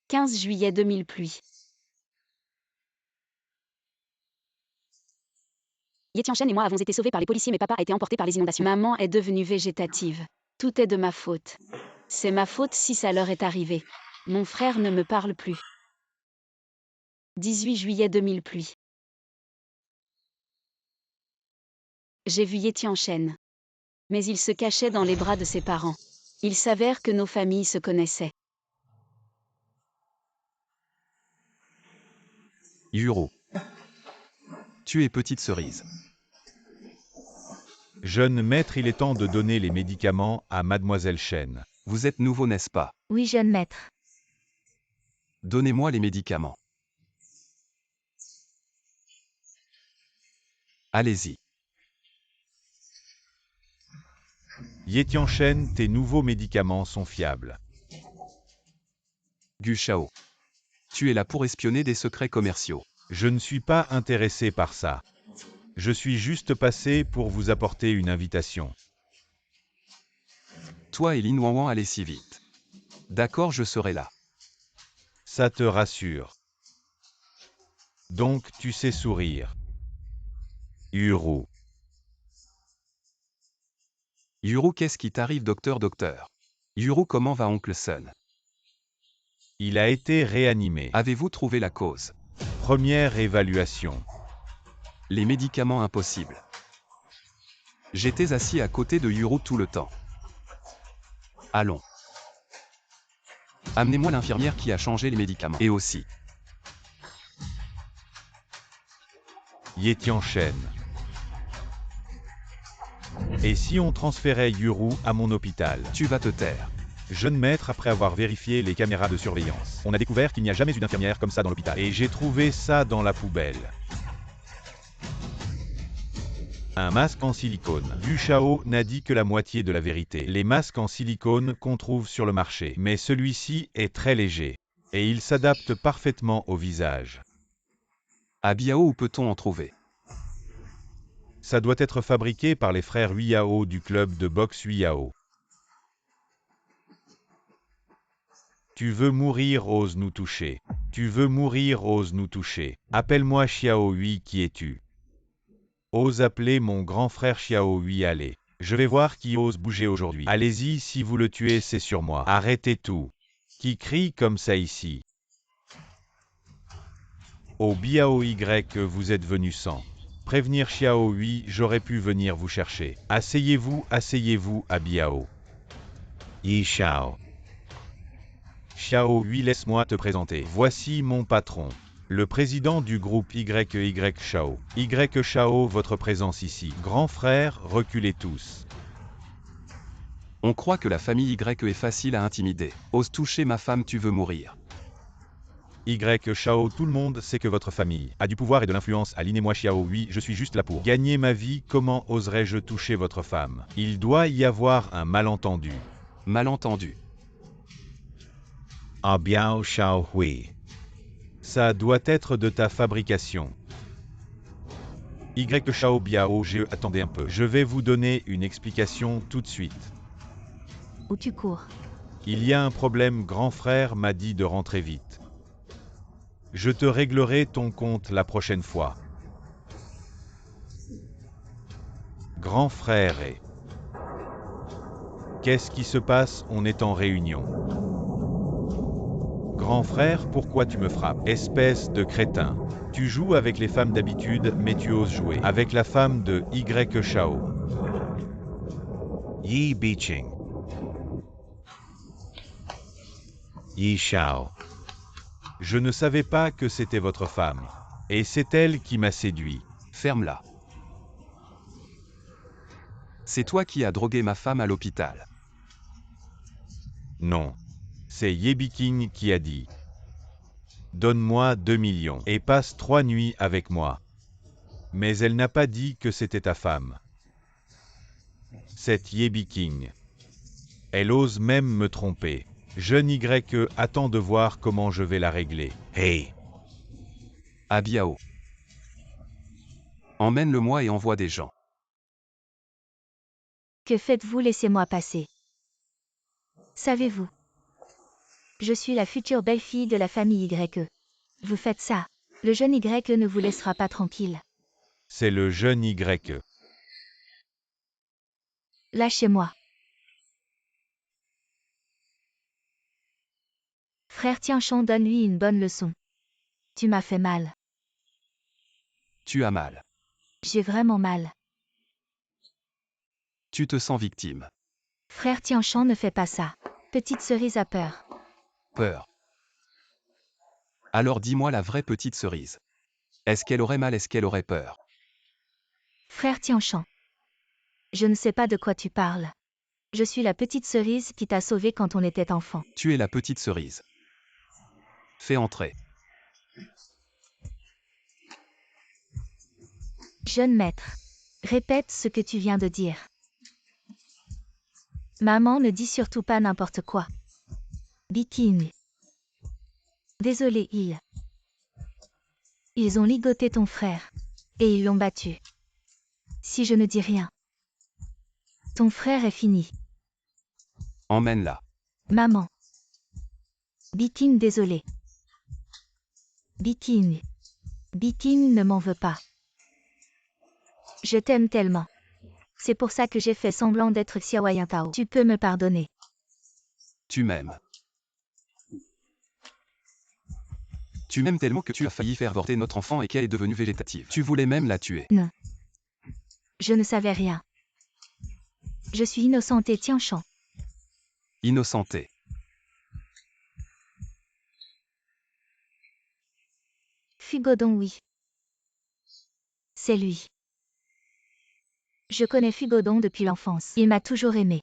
15 juillet 2000 pluie. Ye Tianchen et moi avons été sauvés par les policiers mais papa a été emporté par les inondations. Maman est devenue végétative. Tout est de ma faute. C'est ma faute si ça leur est arrivé. Mon frère ne me parle plus. 18 juillet 2000 pluie. J'ai vu Ye Tianchen. Mais il se cachait dans les bras de ses parents. Il s'avère que nos familles se connaissaient. Yuru. Tu es petite cerise. Jeune maître, il est temps de donner les médicaments à Mademoiselle Shen. Vous êtes nouveau, n'est-ce pas? Oui, jeune maître. Donnez-moi les médicaments. Allez-y. Ye Tianchen, tes nouveaux médicaments sont fiables. Gu Shao. Tu es là pour espionner des secrets commerciaux. Je ne suis pas intéressé par ça. Je suis juste passé pour vous apporter une invitation. Toi et Lin Wanwan, allez si vite. D'accord, je serai là. Ça te rassure. Donc tu sais sourire. Yuru. Yuru, qu'est-ce qui t'arrive, docteur? Yuru, comment va oncle Sun? Il a été réanimé. Avez-vous trouvé la cause? Première évaluation. Les médicaments impossibles. J'étais assis à côté de Yuru tout le temps. Allons. Amenez-moi l'infirmière qui a changé les médicaments. Et aussi. Ye Tianchen. Et si on transférait Yuru à mon hôpital? Tu vas te taire. Jeune maître, après avoir vérifié les caméras de surveillance, on a découvert qu'il n'y a jamais eu d'infirmière comme ça dans l'hôpital. Et j'ai trouvé ça dans la poubelle. Un masque en silicone. Gu Shao n'a dit que la moitié de la vérité. Les masques en silicone qu'on trouve sur le marché. Mais celui-ci est très léger. Et il s'adapte parfaitement au visage. À Biao, où peut-on en trouver? Ça doit être fabriqué par les frères Huiyao du club de boxe Huiyao. Tu veux mourir, ose nous toucher. Tu veux mourir, ose nous toucher. Appelle-moi Xiao Hui, qui es-tu? Ose appeler mon grand frère Xiao Hui, allez. Je vais voir qui ose bouger aujourd'hui. Allez-y, si vous le tuez, c'est sur moi. Arrêtez tout. Qui crie comme ça ici? Au Biao Y, vous êtes venu sans prévenir Xiao Hui, j'aurais pu venir vous chercher. Asseyez-vous à Biao. Yi Xiao. Xiao Hui, laisse-moi te présenter. Voici mon patron, le président du groupe YY Shao. Y Shao, votre présence ici. Grand frère, reculez tous. On croit que la famille Y est facile à intimider. Ose toucher ma femme, tu veux mourir. Y Shao, tout le monde sait que votre famille a du pouvoir et de l'influence. Aline et moi Xiao Hui, je suis juste là pour gagner ma vie. Comment oserais-je toucher votre femme? Il doit y avoir un malentendu. Malentendu. Ah Biao Xiao Hui. Ça doit être de ta fabrication. Y Shao Biao, attendez un peu. Je vais vous donner une explication tout de suite. Où tu cours? Il y a un problème, grand frère m'a dit de rentrer vite. Je te réglerai ton compte la prochaine fois. Grand frère et... Qu'est-ce qui se passe? On est en réunion. Grand frère, pourquoi tu me frappes? Espèce de crétin. Tu joues avec les femmes d'habitude, mais tu oses jouer avec la femme de Y Shao. Yi Biqing. Yi Xiao. Je ne savais pas que c'était votre femme. Et c'est elle qui m'a séduit. Ferme-la. C'est toi qui as drogué ma femme à l'hôpital. Non. C'est Ye Biqing qui a dit. Donne-moi 2 millions et passe 3 nuits avec moi. Mais elle n'a pas dit que c'était ta femme. Cette Yebi King. Elle ose même me tromper. Jeune Y, attends de voir comment je vais la régler. Hey! Abiao. Emmène-le-moi et envoie des gens. Que faites-vous? Laissez-moi passer. Savez-vous? Je suis la future belle-fille de la famille Y. Vous faites ça. Le jeune Y ne vous laissera pas tranquille. C'est le jeune Y. Lâchez-moi. Frère Tianchon, donne-lui une bonne leçon. Tu m'as fait mal. Tu as mal. J'ai vraiment mal. Tu te sens victime. Frère Tianchon, ne fais pas ça. Petite cerise a peur. Peur. Alors dis-moi la vraie petite cerise. Est-ce qu'elle aurait mal? Est-ce qu'elle aurait peur? Frère Tianchon. Je ne sais pas de quoi tu parles. Je suis la petite cerise qui t'a sauvé quand on était enfant. Tu es la petite cerise. Fais entrer. Jeune maître. Répète ce que tu viens de dire. Maman, ne dis surtout pas n'importe quoi. Bikini. Désolé, Ils ont ligoté ton frère. Et ils l'ont battu. Si je ne dis rien. Ton frère est fini. Emmène-la. Maman. Bikini, désolé. Bikini. Bikini ne m'en veut pas. Je t'aime tellement. C'est pour ça que j'ai fait semblant d'être Xiaoyan Tao. Tu peux me pardonner. Tu m'aimes. Tu m'aimes tellement que tu as failli faire avorter notre enfant et qu'elle est devenue végétative. Tu voulais même la tuer. Non. Je ne savais rien. Je suis innocente et Tianchon. Innocenté. Fugodong, oui. C'est lui. Je connais Fugodong depuis l'enfance. Il m'a toujours aimé.